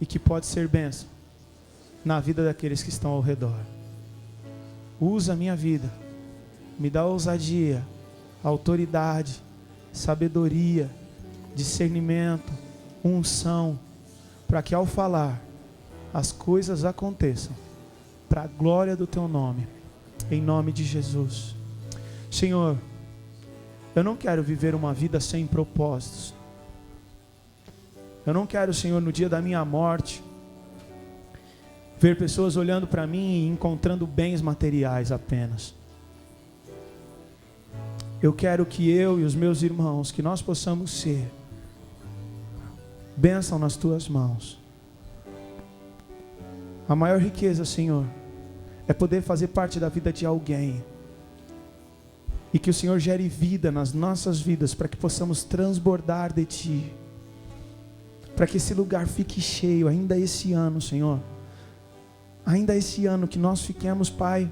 e que pode ser bênção na vida daqueles que estão ao redor. Usa a minha vida, me dá ousadia, autoridade, sabedoria, discernimento, unção, para que ao falar as coisas aconteçam para a glória do teu nome, em nome de Jesus. Senhor, eu não quero viver uma vida sem propósitos. Eu não quero, Senhor, no dia da minha morte, ver pessoas olhando para mim e encontrando bens materiais apenas. Eu quero que eu e os meus irmãos, que nós possamos ser bênção nas tuas mãos. A maior riqueza, Senhor, é poder fazer parte da vida de alguém. E que o Senhor gere vida nas nossas vidas, para que possamos transbordar de Ti. Para que esse lugar fique cheio ainda esse ano, Senhor. Ainda esse ano que nós fiquemos, Pai,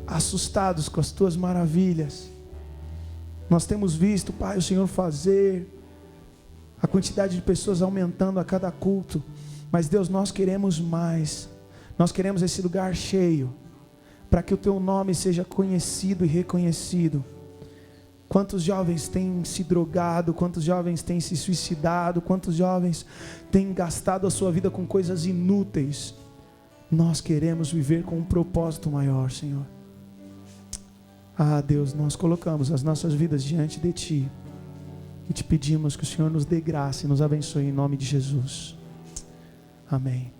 assustados com as Tuas maravilhas. Nós temos visto, Pai, o Senhor fazer, a quantidade de pessoas aumentando a cada culto. Mas Deus, nós queremos mais. Nós queremos esse lugar cheio, para que o Teu nome seja conhecido e reconhecido. Quantos jovens têm se drogado, quantos jovens têm se suicidado, quantos jovens têm gastado a sua vida com coisas inúteis. Nós queremos viver com um propósito maior, Senhor. Ah, Deus, nós colocamos as nossas vidas diante de Ti e Te pedimos que o Senhor nos dê graça e nos abençoe em nome de Jesus. Amém.